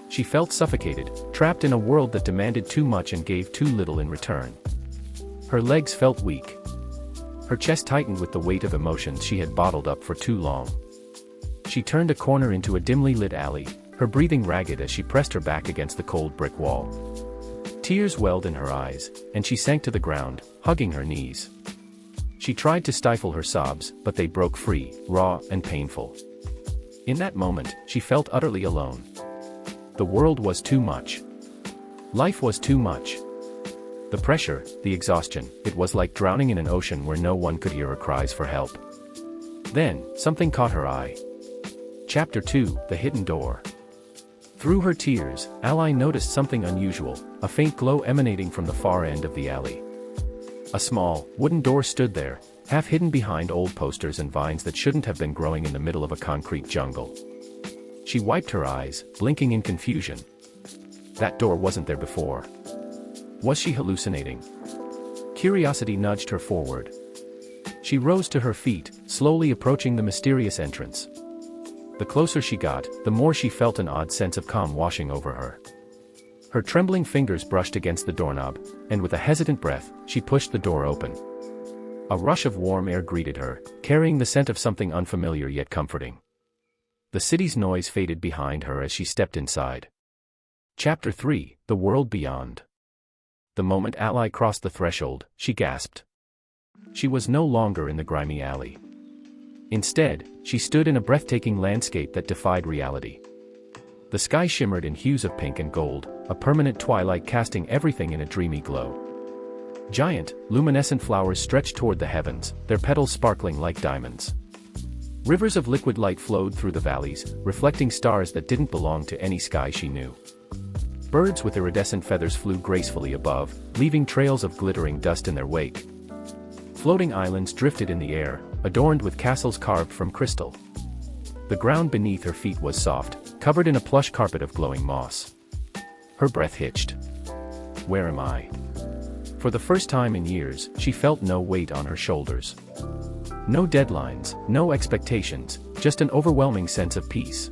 She felt suffocated, trapped in a world that demanded too much and gave too little in return. Her legs felt weak. Her chest tightened with the weight of emotions she had bottled up for too long. She turned a corner into a dimly lit alley, her breathing ragged as she pressed her back against the cold brick wall. Tears welled in her eyes, and she sank to the ground, hugging her knees. She tried to stifle her sobs, but they broke free, raw and painful. In that moment, she felt utterly alone. The world was too much. Life was too much. The pressure, the exhaustion, it was like drowning in an ocean where no one could hear her cries for help. Then, something caught her eye. Chapter 2, The Hidden Door. Through her tears, Ally noticed something unusual, a faint glow emanating from the far end of the alley. A small, wooden door stood there, half hidden behind old posters and vines that shouldn't have been growing in the middle of a concrete jungle. She wiped her eyes, blinking in confusion. That door wasn't there before. Was she hallucinating? Curiosity nudged her forward. She rose to her feet, slowly approaching the mysterious entrance. The closer she got, the more she felt an odd sense of calm washing over her. Her trembling fingers brushed against the doorknob, and with a hesitant breath, she pushed the door open. A rush of warm air greeted her, carrying the scent of something unfamiliar yet comforting. The city's noise faded behind her as she stepped inside. Chapter 3: The World Beyond. The moment Ally crossed the threshold, she gasped. She was no longer in the grimy alley. Instead, she stood in a breathtaking landscape that defied reality. The sky shimmered in hues of pink and gold, a permanent twilight casting everything in a dreamy glow. Giant, luminescent flowers stretched toward the heavens, their petals sparkling like diamonds. Rivers of liquid light flowed through the valleys, reflecting stars that didn't belong to any sky she knew. Birds with iridescent feathers flew gracefully above, leaving trails of glittering dust in their wake. Floating islands drifted in the air, adorned with castles carved from crystal. The ground beneath her feet was soft, covered in a plush carpet of glowing moss. Her breath hitched. Where am I? For the first time in years, she felt no weight on her shoulders. No deadlines, no expectations, just an overwhelming sense of peace.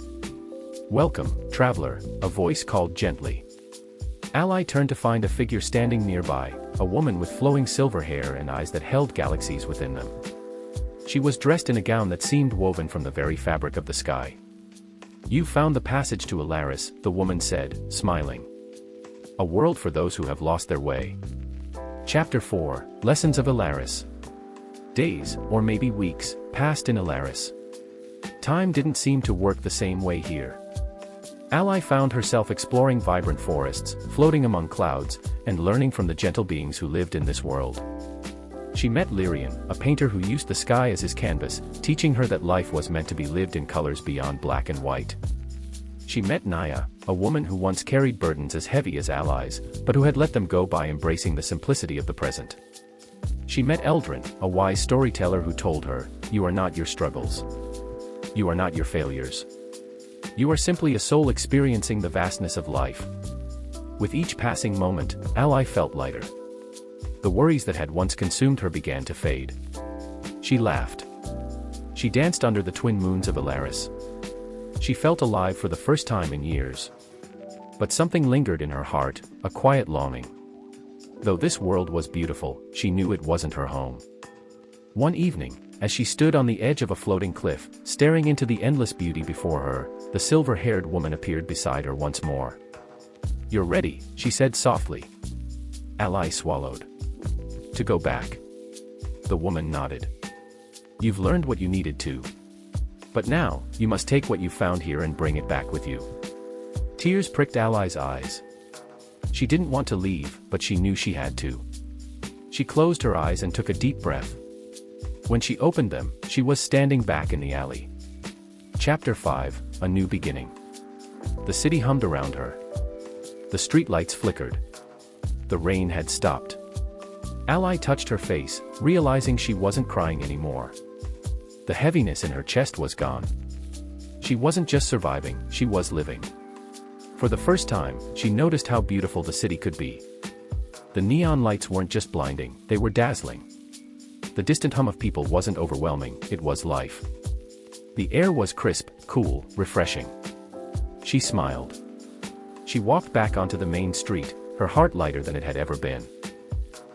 Welcome, traveler, a voice called gently. Ally turned to find a figure standing nearby, a woman with flowing silver hair and eyes that held galaxies within them. She was dressed in a gown that seemed woven from the very fabric of the sky. You found the passage to Alaris, the woman said, smiling. A world for those who have lost their way. Chapter 4: Lessons of Alaris. Days, or maybe weeks, passed in Alaris. Time didn't seem to work the same way here. Ally found herself exploring vibrant forests, floating among clouds, and learning from the gentle beings who lived in this world. She met Lyrian, a painter who used the sky as his canvas, teaching her that life was meant to be lived in colors beyond black and white. She met Naya, a woman who once carried burdens as heavy as Ally's, but who had let them go by embracing the simplicity of the present. She met Eldrin, a wise storyteller who told her, "You are not your struggles. You are not your failures. You are simply a soul experiencing the vastness of life." With each passing moment, Ally felt lighter. The worries that had once consumed her began to fade. She laughed. She danced under the twin moons of Alaris. She felt alive for the first time in years. But something lingered in her heart, a quiet longing. Though this world was beautiful, she knew it wasn't her home. One evening, as she stood on the edge of a floating cliff, staring into the endless beauty before her, the silver-haired woman appeared beside her once more. "You're ready," she said softly. Ally swallowed. "To go back?" The woman nodded. "You've learned what you needed to. But now, you must take what you found here and bring it back with you." Tears pricked Ally's eyes. She didn't want to leave, but she knew she had to. She closed her eyes and took a deep breath. When she opened them, she was standing back in the alley. Chapter 5: A New Beginning. The city hummed around her. The streetlights flickered. The rain had stopped. Ally touched her face, realizing she wasn't crying anymore. The heaviness in her chest was gone. She wasn't just surviving, she was living. For the first time, she noticed how beautiful the city could be. The neon lights weren't just blinding, they were dazzling. The distant hum of people wasn't overwhelming, it was life. The air was crisp, cool, refreshing. She smiled. She walked back onto the main street, her heart lighter than it had ever been.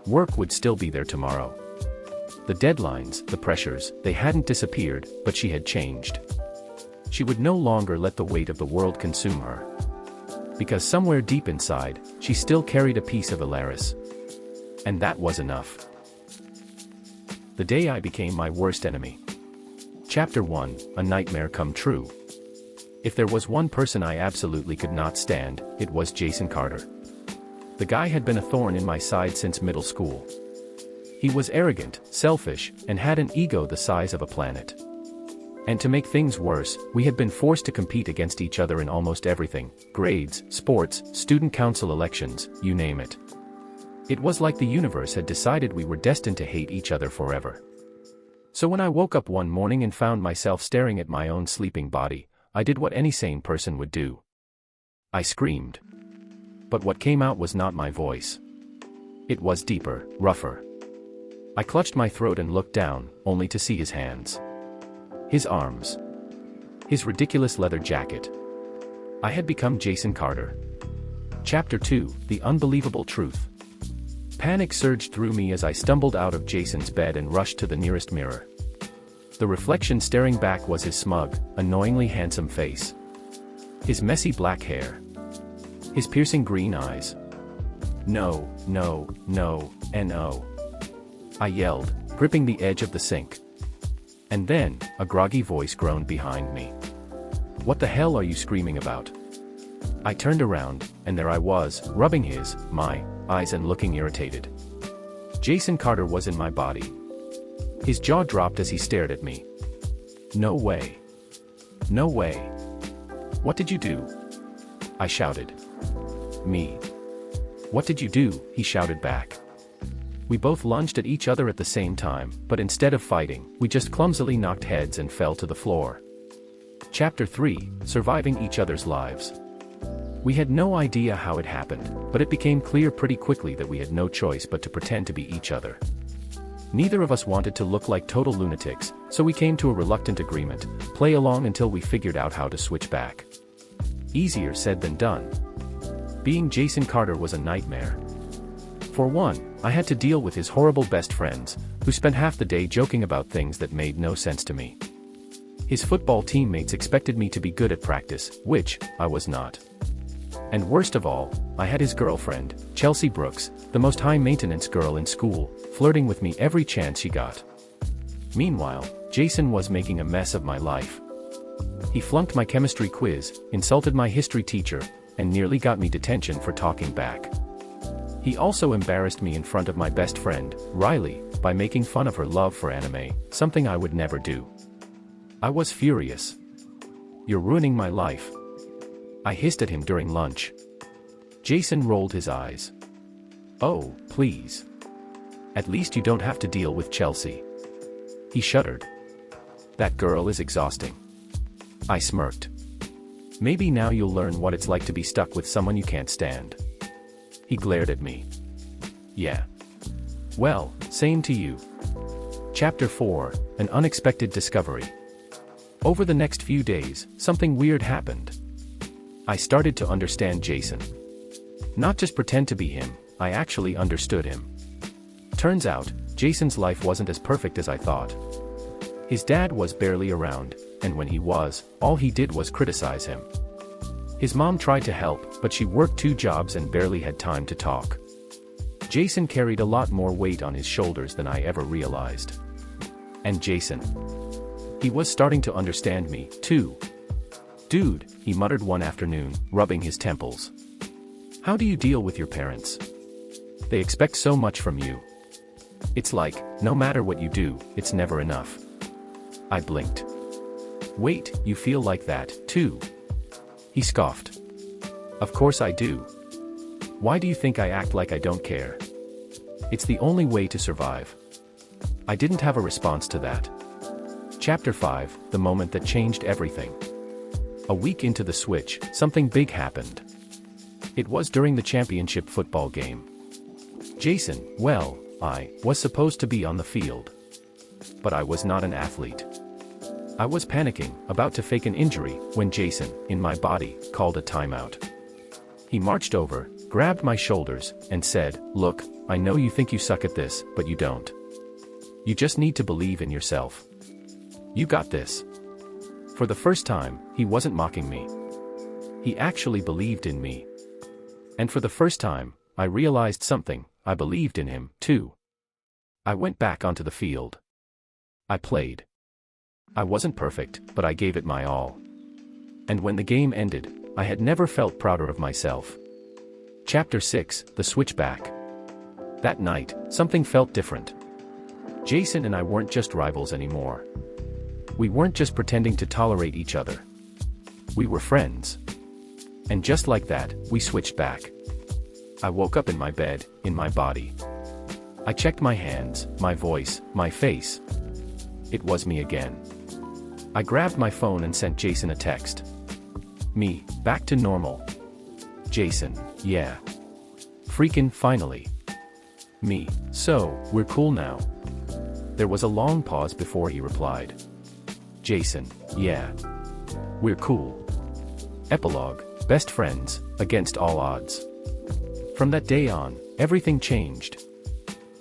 Work would still be there tomorrow. The deadlines, the pressures, they hadn't disappeared, but she had changed. She would no longer let the weight of the world consume her. Because somewhere deep inside, she still carried a piece of Alaris. And that was enough. The day I became my worst enemy. Chapter 1: A Nightmare Come True. If there was one person I absolutely could not stand, it was Jason Carter. The guy had been a thorn in my side since middle school. He was arrogant, selfish, and had an ego the size of a planet. And to make things worse, we had been forced to compete against each other in almost everything: grades, sports, student council elections, you name it. It was like the universe had decided we were destined to hate each other forever. So when I woke up one morning and found myself staring at my own sleeping body, I did what any sane person would do. I screamed. But what came out was not my voice. It was deeper, rougher. I clutched my throat and looked down, only to see his hands. His arms. His ridiculous leather jacket. I had become Jason Carter. Chapter 2, The Unbelievable Truth. Panic surged through me as I stumbled out of Jason's bed and rushed to the nearest mirror. The reflection staring back was his smug, annoyingly handsome face. His messy black hair. His piercing green eyes. No, no, no, no. I yelled, gripping the edge of the sink. And then, a groggy voice groaned behind me. What the hell are you screaming about? I turned around, and there I was, rubbing my eyes and looking irritated. Jason Carter was in my body. His jaw dropped as he stared at me. No way. No way. What did you do? I shouted. Me. What did you do? He shouted back. We both lunged at each other at the same time, but instead of fighting, we just clumsily knocked heads and fell to the floor. Chapter 3, Surviving Each Other's Lives. We had no idea how it happened, but it became clear pretty quickly that we had no choice but to pretend to be each other. Neither of us wanted to look like total lunatics, so we came to a reluctant agreement, play along until we figured out how to switch back. Easier said than done. Being Jason Carter was a nightmare. For one, I had to deal with his horrible best friends, who spent half the day joking about things that made no sense to me. His football teammates expected me to be good at practice, which I was not. And worst of all, I had his girlfriend, Chelsea Brooks, the most high-maintenance girl in school, flirting with me every chance she got. Meanwhile, Jason was making a mess of my life. He flunked my chemistry quiz, insulted my history teacher, and nearly got me detention for talking back. He also embarrassed me in front of my best friend, Riley, by making fun of her love for anime, something I would never do. I was furious. You're ruining my life. I hissed at him during lunch. Jason rolled his eyes. Oh, please. At least you don't have to deal with Chelsea. He shuddered. That girl is exhausting. I smirked. Maybe now you'll learn what it's like to be stuck with someone you can't stand. He glared at me. Yeah. Well, same to you. Chapter 4, An Unexpected Discovery. Over the next few days, something weird happened. I started to understand Jason. Not just pretend to be him, I actually understood him. Turns out, Jason's life wasn't as perfect as I thought. His dad was barely around, and when he was, all he did was criticize him. His mom tried to help, but she worked 2 jobs and barely had time to talk. Jason carried a lot more weight on his shoulders than I ever realized. And Jason. He was starting to understand me, too. Dude, he muttered one afternoon, rubbing his temples. How do you deal with your parents? They expect so much from you. It's like, no matter what you do, it's never enough. I blinked. Wait, you feel like that, too? He scoffed. Of course I do. Why do you think I act like I don't care? It's the only way to survive. I didn't have a response to that. Chapter 5, The Moment That Changed Everything. A week into the switch, something big happened. It was during the championship football game. Jason, well, I was supposed to be on the field. But I was not an athlete. I was panicking, about to fake an injury, when Jason, in my body, called a timeout. He marched over, grabbed my shoulders, and said, "Look, I know you think you suck at this, but you don't. You just need to believe in yourself. You got this." For the first time, he wasn't mocking me. He actually believed in me. And for the first time, I realized something, I believed in him, too. I went back onto the field. I played. I wasn't perfect, but I gave it my all. And when the game ended, I had never felt prouder of myself. Chapter 6, The Switchback. That night, something felt different. Jason and I weren't just rivals anymore. We weren't just pretending to tolerate each other. We were friends. And just like that, we switched back. I woke up in my bed, in my body. I checked my hands, my voice, my face. it was me again. I grabbed my phone and sent Jason a text. Me, back to normal. Jason, yeah. Freakin' finally. Me, so, we're cool now. There was a long pause before he replied. Jason, yeah. We're cool. Epilogue, best friends, against all odds. From that day on, everything changed.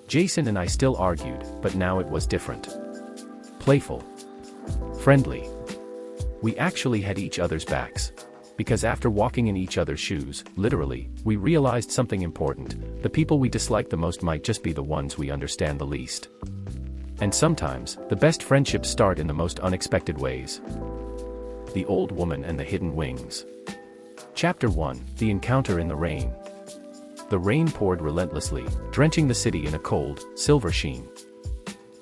Jason and I still argued, but now it was different. Playful. Friendly. We actually had each other's backs. Because after walking in each other's shoes, literally, we realized something important: the people we dislike the most might just be the ones we understand the least. And sometimes, the best friendships start in the most unexpected ways. The Old Woman and the Hidden Wings. Chapter 1, The Encounter in the Rain. The rain poured relentlessly, drenching the city in a cold, silver sheen.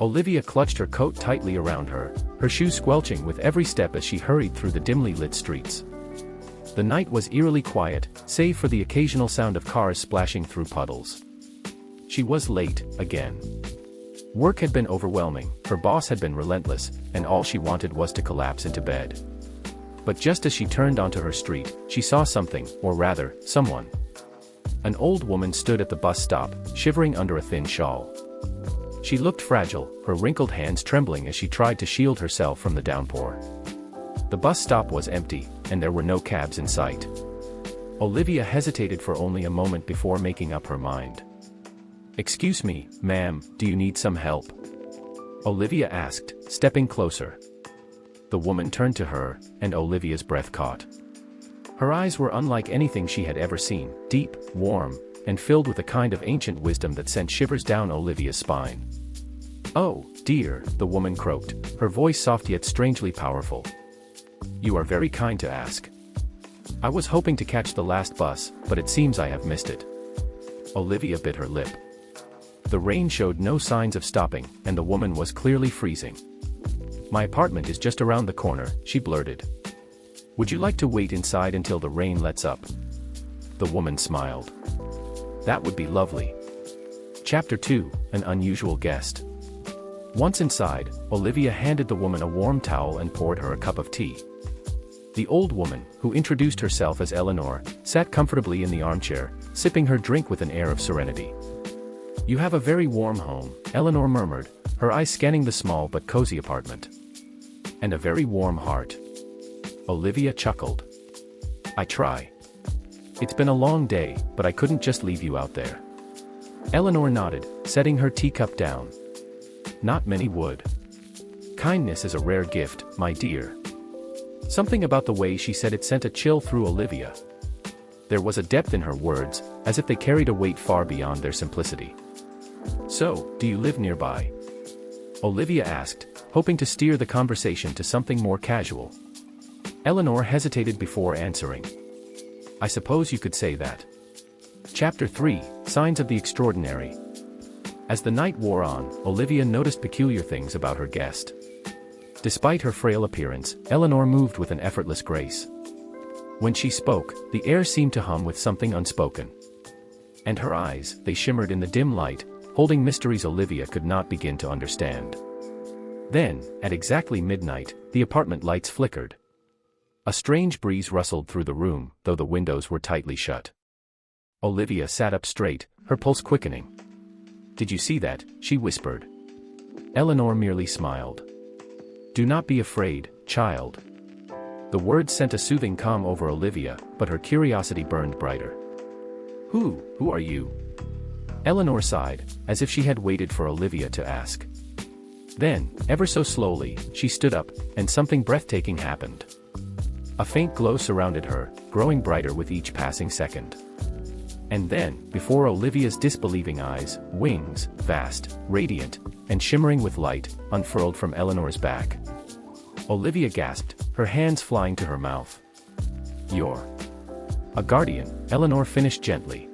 Olivia clutched her coat tightly around her shoes squelching with every step as she hurried through the dimly lit streets. The night was eerily quiet, save for the occasional sound of cars splashing through puddles. She was late, again. Work had been overwhelming, her boss had been relentless, and all she wanted was to collapse into bed. But just as she turned onto her street, she saw something, or rather, someone. An old woman stood at the bus stop, shivering under a thin shawl. She looked fragile, her wrinkled hands trembling as she tried to shield herself from the downpour. The bus stop was empty, and there were no cabs in sight. Olivia hesitated for only a moment before making up her mind. "Excuse me, ma'am, do you need some help?" Olivia asked, stepping closer. The woman turned to her, and Olivia's breath caught. Her eyes were unlike anything she had ever seen, deep, warm, and filled with a kind of ancient wisdom that sent shivers down Olivia's spine. "Oh, dear," the woman croaked, her voice soft yet strangely powerful. "You are very kind to ask. I was hoping to catch the last bus, but it seems I have missed it." Olivia bit her lip. The rain showed no signs of stopping, and the woman was clearly freezing. "My apartment is just around the corner," she blurted. "Would you like to wait inside until the rain lets up?" The woman smiled. "That would be lovely." Chapter 2, An Unusual Guest. Once inside, Olivia handed the woman a warm towel and poured her a cup of tea. The old woman, who introduced herself as Eleanor, sat comfortably in the armchair, sipping her drink with an air of serenity. "You have a very warm home," Eleanor murmured, her eyes scanning the small but cozy apartment. "And a very warm heart." Olivia chuckled. "I try. It's been a long day, but I couldn't just leave you out there." Eleanor nodded, setting her teacup down. "Not many would. Kindness is a rare gift, my dear." Something about the way she said it sent a chill through Olivia. There was a depth in her words, as if they carried a weight far beyond their simplicity. "So, do you live nearby?" Olivia asked, hoping to steer the conversation to something more casual. Eleanor hesitated before answering. "I suppose you could say that." Chapter 3, Signs of the Extraordinary. As the night wore on, Olivia noticed peculiar things about her guest. Despite her frail appearance, Eleanor moved with an effortless grace. When she spoke, the air seemed to hum with something unspoken. And her eyes, they shimmered in the dim light, holding mysteries Olivia could not begin to understand. Then, at exactly midnight, the apartment lights flickered. A strange breeze rustled through the room, though the windows were tightly shut. Olivia sat up straight, her pulse quickening. "Did you see that?" she whispered. Eleanor merely smiled. "Do not be afraid, child." The words sent a soothing calm over Olivia, but her curiosity burned brighter. Who are you?" Eleanor sighed, as if she had waited for Olivia to ask. Then, ever so slowly, she stood up, and something breathtaking happened. A faint glow surrounded her, growing brighter with each passing second. And then, before Olivia's disbelieving eyes, wings, vast, radiant, and shimmering with light, unfurled from Eleanor's back. Olivia gasped, her hands flying to her mouth. "You're a guardian," Eleanor finished gently.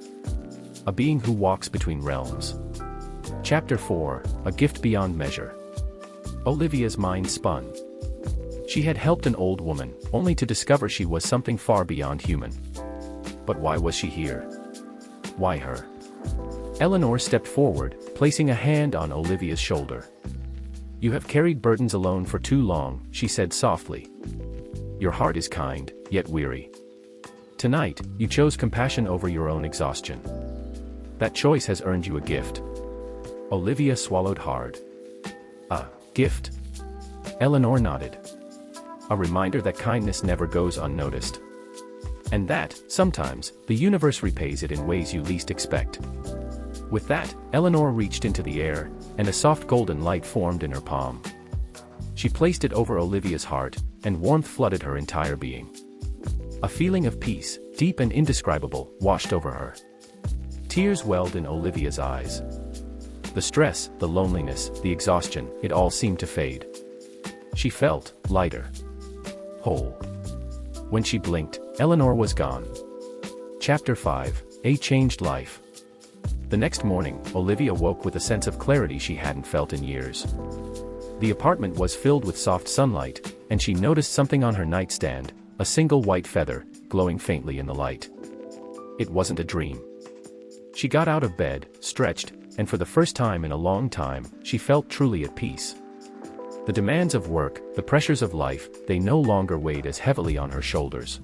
"A being who walks between realms." Chapter 4, A Gift Beyond Measure. Olivia's mind spun. She had helped an old woman, only to discover she was something far beyond human. But why was she here? Why her? Eleanor stepped forward, placing a hand on Olivia's shoulder. You have carried burdens alone for too long, she said softly. Your heart is kind, yet weary. Tonight, you chose compassion over your own exhaustion. That choice has earned you a gift. Olivia swallowed hard. A gift? Eleanor nodded. A reminder that kindness never goes unnoticed. And that, sometimes, the universe repays it in ways you least expect. With that, Eleanor reached into the air, and a soft golden light formed in her palm. She placed it over Olivia's heart, and warmth flooded her entire being. A feeling of peace, deep and indescribable, washed over her. Tears welled in Olivia's eyes. The stress, the loneliness, the exhaustion, it all seemed to fade. She felt lighter. Whole. When she blinked, Eleanor was gone. Chapter 5, A Changed Life. The next morning, Olivia woke with a sense of clarity she hadn't felt in years. The apartment was filled with soft sunlight, and she noticed something on her nightstand, a single white feather, glowing faintly in the light. It wasn't a dream. She got out of bed, stretched, and for the first time in a long time, she felt truly at peace. The demands of work, the pressures of life, they no longer weighed as heavily on her shoulders.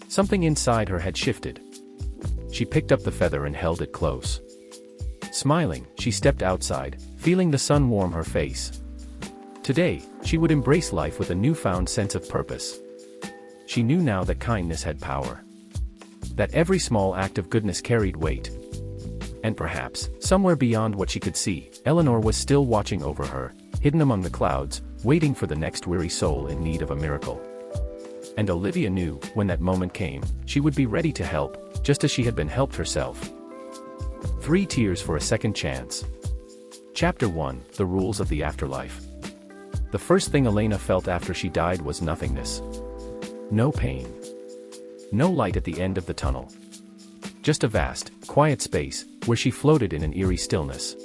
Something inside her had shifted. She picked up the feather and held it close. Smiling, she stepped outside, feeling the sun warm her face. Today, she would embrace life with a newfound sense of purpose. She knew now that kindness had power. That every small act of goodness carried weight. And perhaps, somewhere beyond what she could see, Eleanor was still watching over her, hidden among the clouds, waiting for the next weary soul in need of a miracle. And Olivia knew, when that moment came, she would be ready to help, just as she had been helped herself. 3 Tears for a Second Chance. Chapter 1, The Rules of the Afterlife. The first thing Elena felt after she died was nothingness. No pain. No light at the end of the tunnel. Just a vast, quiet space, where she floated in an eerie stillness.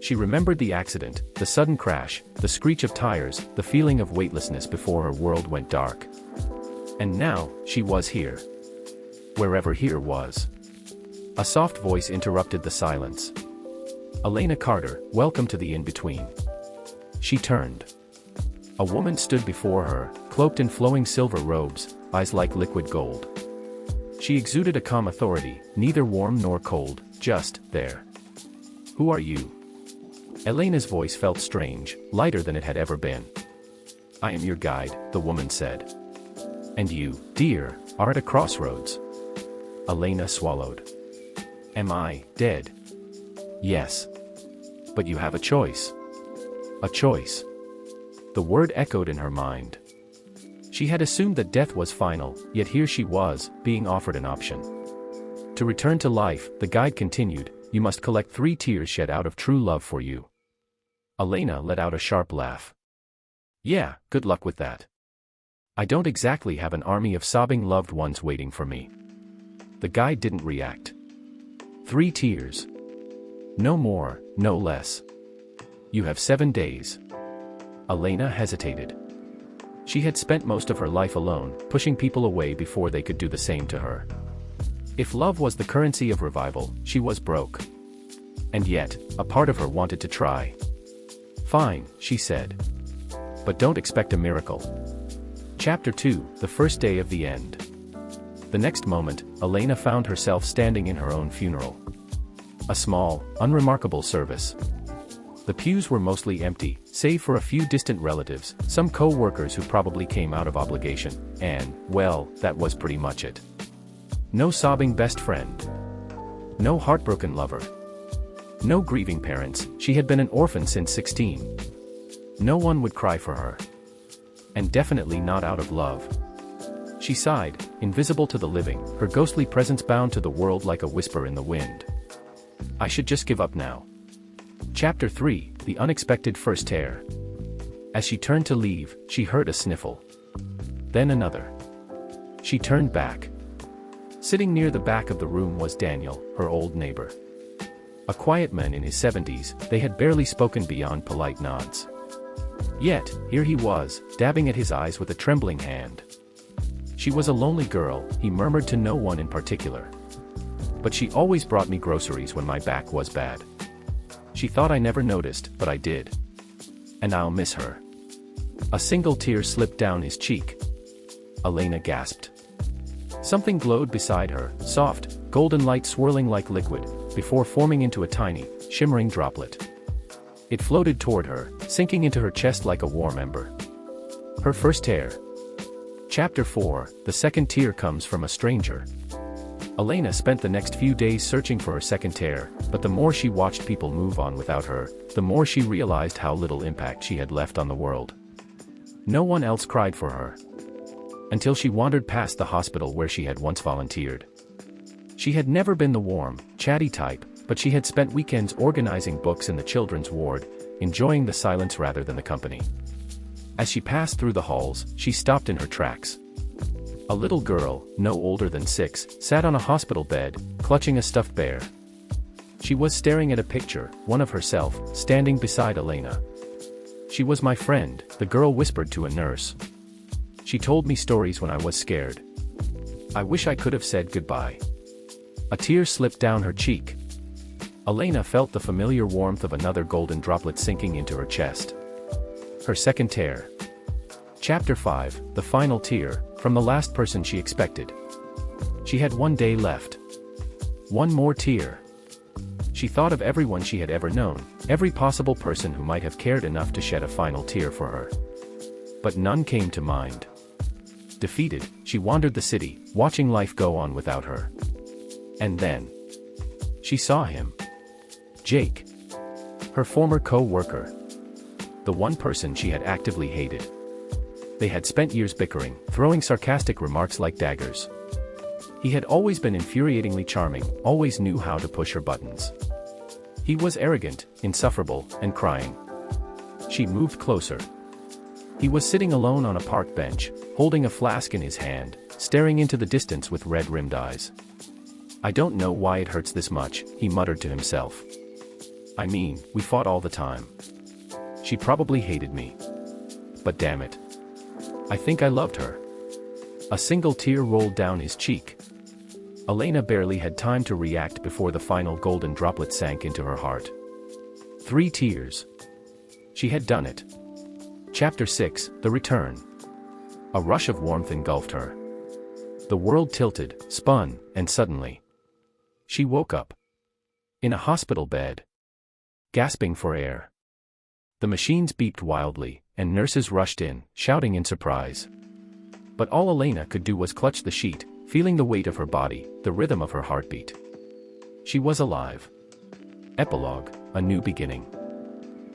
She remembered the accident, the sudden crash, the screech of tires, the feeling of weightlessness before her world went dark. And now, she was here. Wherever here was. A soft voice interrupted the silence. Elena Carter, welcome to the in-between. She turned. A woman stood before her, cloaked in flowing silver robes, eyes like liquid gold. She exuded a calm authority, neither warm nor cold, just there. Who are you? Elena's voice felt strange, lighter than it had ever been. I am your guide, the woman said. And you, dear, are at a crossroads. Elena swallowed. Am I dead? Yes. But you have a choice. A choice. The word echoed in her mind. She had assumed that death was final, yet here she was, being offered an option. To return to life, the guide continued, you must collect 3 tears shed out of true love for you. Elena let out a sharp laugh. Yeah, good luck with that. I don't exactly have an army of sobbing loved ones waiting for me. The guide didn't react. 3 tears. No more, no less. You have 7 days. Elena hesitated. She had spent most of her life alone, pushing people away before they could do the same to her. If love was the currency of revival, she was broke. And yet, a part of her wanted to try. Fine, she said. But don't expect a miracle. Chapter 2, The First Day of the End. The next moment, Elena found herself standing in her own funeral. A small, unremarkable service. The pews were mostly empty, save for a few distant relatives, some co-workers who probably came out of obligation, and, well, that was pretty much it. No sobbing best friend. No heartbroken lover. No grieving parents, she had been an orphan since 16. No one would cry for her. And definitely not out of love. She sighed, invisible to the living, her ghostly presence bound to the world like a whisper in the wind. I should just give up now. Chapter 3, The Unexpected First Tear. As she turned to leave, she heard a sniffle. Then another. She turned back. Sitting near the back of the room was Daniel, her old neighbor. A quiet man in his 70s, they had barely spoken beyond polite nods. Yet, here he was, dabbing at his eyes with a trembling hand. She was a lonely girl, he murmured to no one in particular. But she always brought me groceries when my back was bad. She thought I never noticed, but I did. And I'll miss her." A single tear slipped down his cheek. Elena gasped. Something glowed beside her, soft, golden light swirling like liquid, before forming into a tiny, shimmering droplet. It floated toward her, sinking into her chest like a warm ember. Her first tear. Chapter 4, The second tear comes from a stranger. Elena spent the next few days searching for her second tear, but the more she watched people move on without her, the more she realized how little impact she had left on the world. No one else cried for her. Until she wandered past the hospital where she had once volunteered. She had never been the warm, chatty type, but she had spent weekends organizing books in the children's ward, enjoying the silence rather than the company. As she passed through the halls, she stopped in her tracks. A little girl, no older than 6, sat on a hospital bed, clutching a stuffed bear. She was staring at a picture, one of herself, standing beside Elena. "She was my friend," the girl whispered to a nurse. "She told me stories when I was scared. I wish I could have said goodbye." A tear slipped down her cheek. Elena felt the familiar warmth of another golden droplet sinking into her chest. Her second tear. Chapter 5, The final tear, from the last person she expected. She had one day left. One more tear. She thought of everyone she had ever known, every possible person who might have cared enough to shed a final tear for her. But none came to mind. Defeated, she wandered the city, watching life go on without her. And then she saw him. Jake. Her former co-worker. The one person she had actively hated. They had spent years bickering, throwing sarcastic remarks like daggers. He had always been infuriatingly charming, always knew how to push her buttons. He was arrogant, insufferable, and crying. She moved closer. He was sitting alone on a park bench, holding a flask in his hand, staring into the distance with red-rimmed eyes. "I don't know why it hurts this much," he muttered to himself. "I mean, we fought all the time. She probably hated me. But damn it. I think I loved her." A single tear rolled down his cheek. Elena barely had time to react before the final golden droplet sank into her heart. 3 tears. She had done it. Chapter 6, The Return. A rush of warmth engulfed her. The world tilted, spun, and suddenly she woke up. In a hospital bed. Gasping for air. The machines beeped wildly, and nurses rushed in, shouting in surprise. But all Elena could do was clutch the sheet, feeling the weight of her body, the rhythm of her heartbeat. She was alive. Epilogue, a new beginning.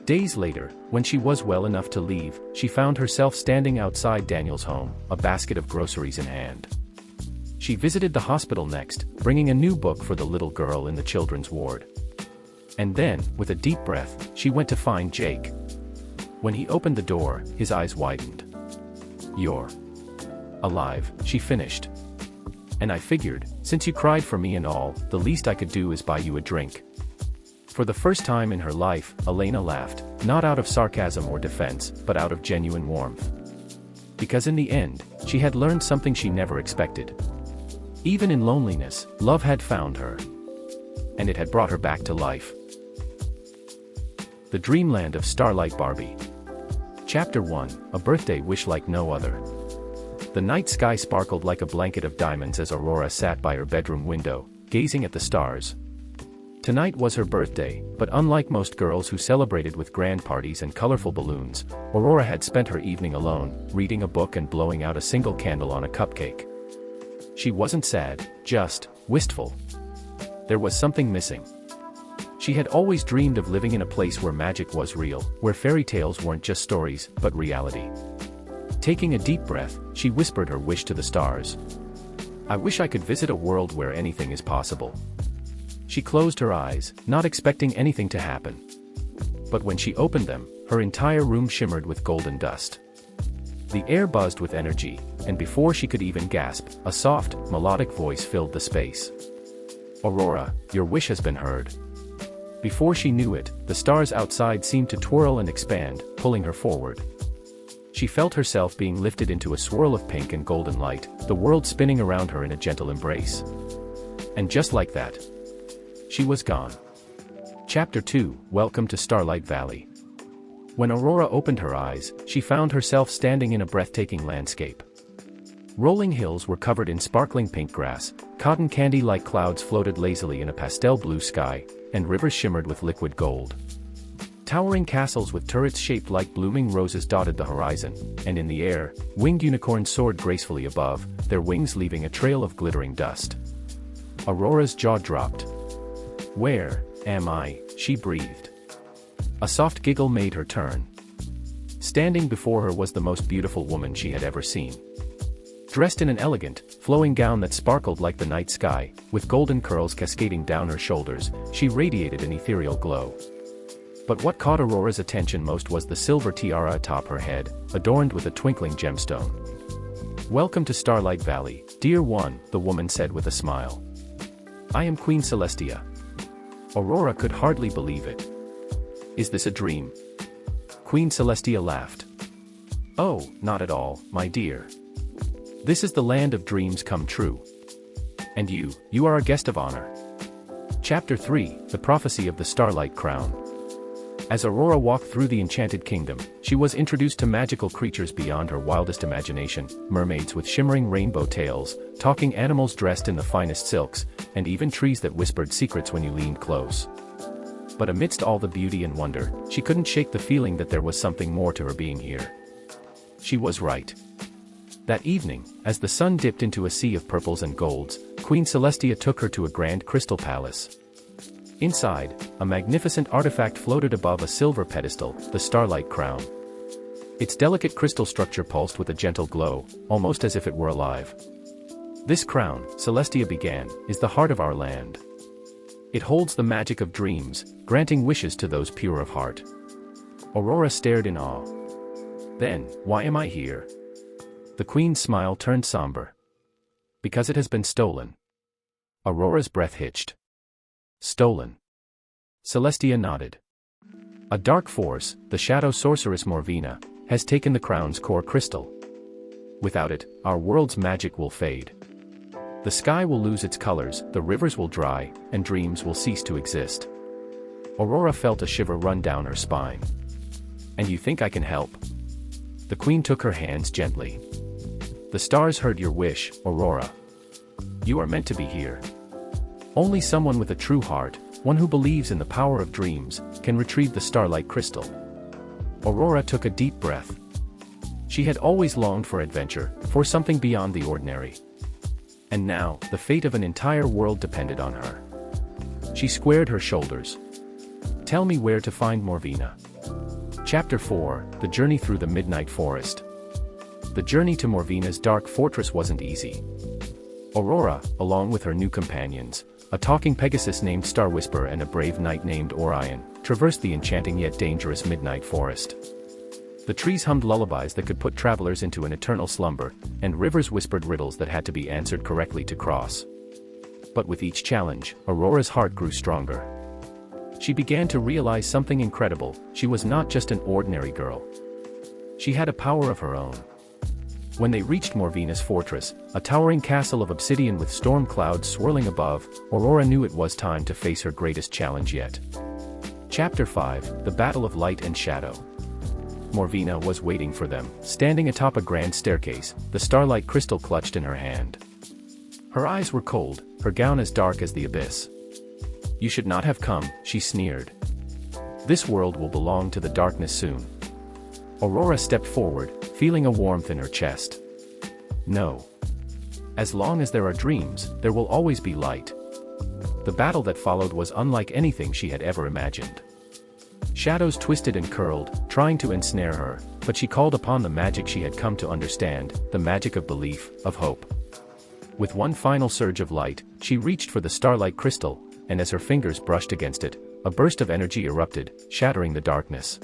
Days later, when she was well enough to leave, she found herself standing outside Daniel's home, a basket of groceries in hand. She visited the hospital next, bringing a new book for the little girl in the children's ward. And then, with a deep breath, she went to find Jake. When he opened the door, his eyes widened. "You're alive," she finished. "And I figured, since you cried for me and all, the least I could do is buy you a drink." For the first time in her life, Elena laughed, not out of sarcasm or defense, but out of genuine warmth. Because in the end, she had learned something she never expected. Even in loneliness, love had found her. And it had brought her back to life. The Dreamland of Starlight Barbie. Chapter 1, A Birthday Wish Like No Other. The night sky sparkled like a blanket of diamonds as Aurora sat by her bedroom window, gazing at the stars. Tonight was her birthday, but unlike most girls who celebrated with grand parties and colorful balloons, Aurora had spent her evening alone, reading a book and blowing out a single candle on a cupcake. She wasn't sad, just wistful. There was something missing. She had always dreamed of living in a place where magic was real, where fairy tales weren't just stories, but reality. Taking a deep breath, she whispered her wish to the stars. "I wish I could visit a world where anything is possible." She closed her eyes, not expecting anything to happen. But when she opened them, her entire room shimmered with golden dust. The air buzzed with energy, and before she could even gasp, a soft, melodic voice filled the space. "Aurora, your wish has been heard." Before she knew it, the stars outside seemed to twirl and expand, pulling her forward. She felt herself being lifted into a swirl of pink and golden light, the world spinning around her in a gentle embrace. And just like that, she was gone. Chapter 2, Welcome to Starlight Valley. When Aurora opened her eyes, she found herself standing in a breathtaking landscape. Rolling hills were covered in sparkling pink grass, cotton candy-like clouds floated lazily in a pastel blue sky, and rivers shimmered with liquid gold. Towering castles with turrets shaped like blooming roses dotted the horizon, and in the air, winged unicorns soared gracefully above, their wings leaving a trail of glittering dust. Aurora's jaw dropped. "Where am I?" she breathed. A soft giggle made her turn. Standing before her was the most beautiful woman she had ever seen. Dressed in an elegant, flowing gown that sparkled like the night sky, with golden curls cascading down her shoulders, she radiated an ethereal glow. But what caught Aurora's attention most was the silver tiara atop her head, adorned with a twinkling gemstone. "Welcome to Starlight Valley, dear one," the woman said with a smile. "I am Queen Celestia." Aurora could hardly believe it. "Is this a dream?" Queen Celestia laughed. "Oh, not at all, my dear. This is the land of dreams come true. And you are a guest of honor." Chapter 3, The Prophecy of the Starlight Crown. As Aurora walked through the enchanted kingdom, she was introduced to magical creatures beyond her wildest imagination, mermaids with shimmering rainbow tails, talking animals dressed in the finest silks, and even trees that whispered secrets when you leaned close. But amidst all the beauty and wonder, she couldn't shake the feeling that there was something more to her being here. She was right. That evening, as the sun dipped into a sea of purples and golds, Queen Celestia took her to a grand crystal palace. Inside, a magnificent artifact floated above a silver pedestal, the Starlight Crown. Its delicate crystal structure pulsed with a gentle glow, almost as if it were alive. "This crown," Celestia began, "is the heart of our land. It holds the magic of dreams, granting wishes to those pure of heart." Aurora stared in awe. "Then, why am I here?" The queen's smile turned somber. "Because it has been stolen." Aurora's breath hitched. "Stolen?" Celestia nodded. "A dark force, the shadow sorceress Morvina, has taken the crown's core crystal. Without it, our world's magic will fade. The sky will lose its colors, the rivers will dry, and dreams will cease to exist." Aurora felt a shiver run down her spine. "And you think I can help?" The queen took her hands gently. "The stars heard your wish, Aurora. You are meant to be here. Only someone with a true heart, one who believes in the power of dreams, can retrieve the starlight crystal." Aurora took a deep breath. She had always longed for adventure, for something beyond the ordinary. And now, the fate of an entire world depended on her. She squared her shoulders. "Tell me where to find Morvina." Chapter 4, The Journey Through the Midnight Forest. The journey to Morvina's dark fortress wasn't easy. Aurora, along with her new companions, a talking Pegasus named Star Whisper and a brave knight named Orion, traversed the enchanting yet dangerous midnight forest. The trees hummed lullabies that could put travelers into an eternal slumber, and rivers whispered riddles that had to be answered correctly to cross. But with each challenge, Aurora's heart grew stronger. She began to realize something incredible: she was not just an ordinary girl. She had a power of her own. When they reached Morvina's fortress, a towering castle of obsidian with storm clouds swirling above, Aurora knew it was time to face her greatest challenge yet. Chapter 5, The Battle of Light and Shadow. Morvina was waiting for them, standing atop a grand staircase, the starlight crystal clutched in her hand. Her eyes were cold, her gown as dark as the abyss. "You should not have come," she sneered. "This world will belong to the darkness soon." Aurora stepped forward, feeling a warmth in her chest. "No. As long as there are dreams, there will always be light." The battle that followed was unlike anything she had ever imagined. Shadows twisted and curled, trying to ensnare her, but she called upon the magic she had come to understand, the magic of belief, of hope. With one final surge of light, she reached for the starlight crystal, and as her fingers brushed against it, a burst of energy erupted, shattering the darkness.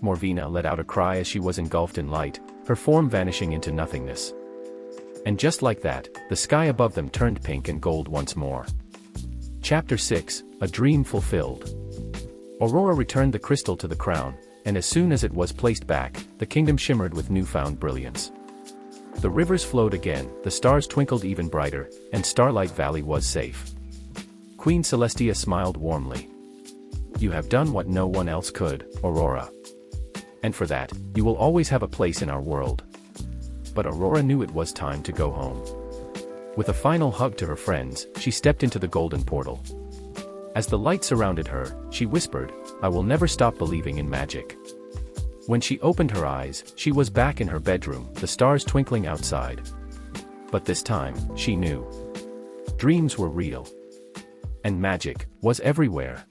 Morvina let out a cry as she was engulfed in light, her form vanishing into nothingness. And just like that, the sky above them turned pink and gold once more. Chapter 6, A Dream Fulfilled. Aurora returned the crystal to the crown, and as soon as it was placed back, the kingdom shimmered with newfound brilliance. The rivers flowed again, the stars twinkled even brighter, and Starlight Valley was safe. Queen Celestia smiled warmly. "You have done what no one else could, Aurora. And for that, you will always have a place in our world." But Aurora knew it was time to go home. With a final hug to her friends, she stepped into the golden portal. As the light surrounded her, she whispered, "I will never stop believing in magic." When she opened her eyes, she was back in her bedroom, the stars twinkling outside. But this time, she knew. Dreams were real. And magic was everywhere.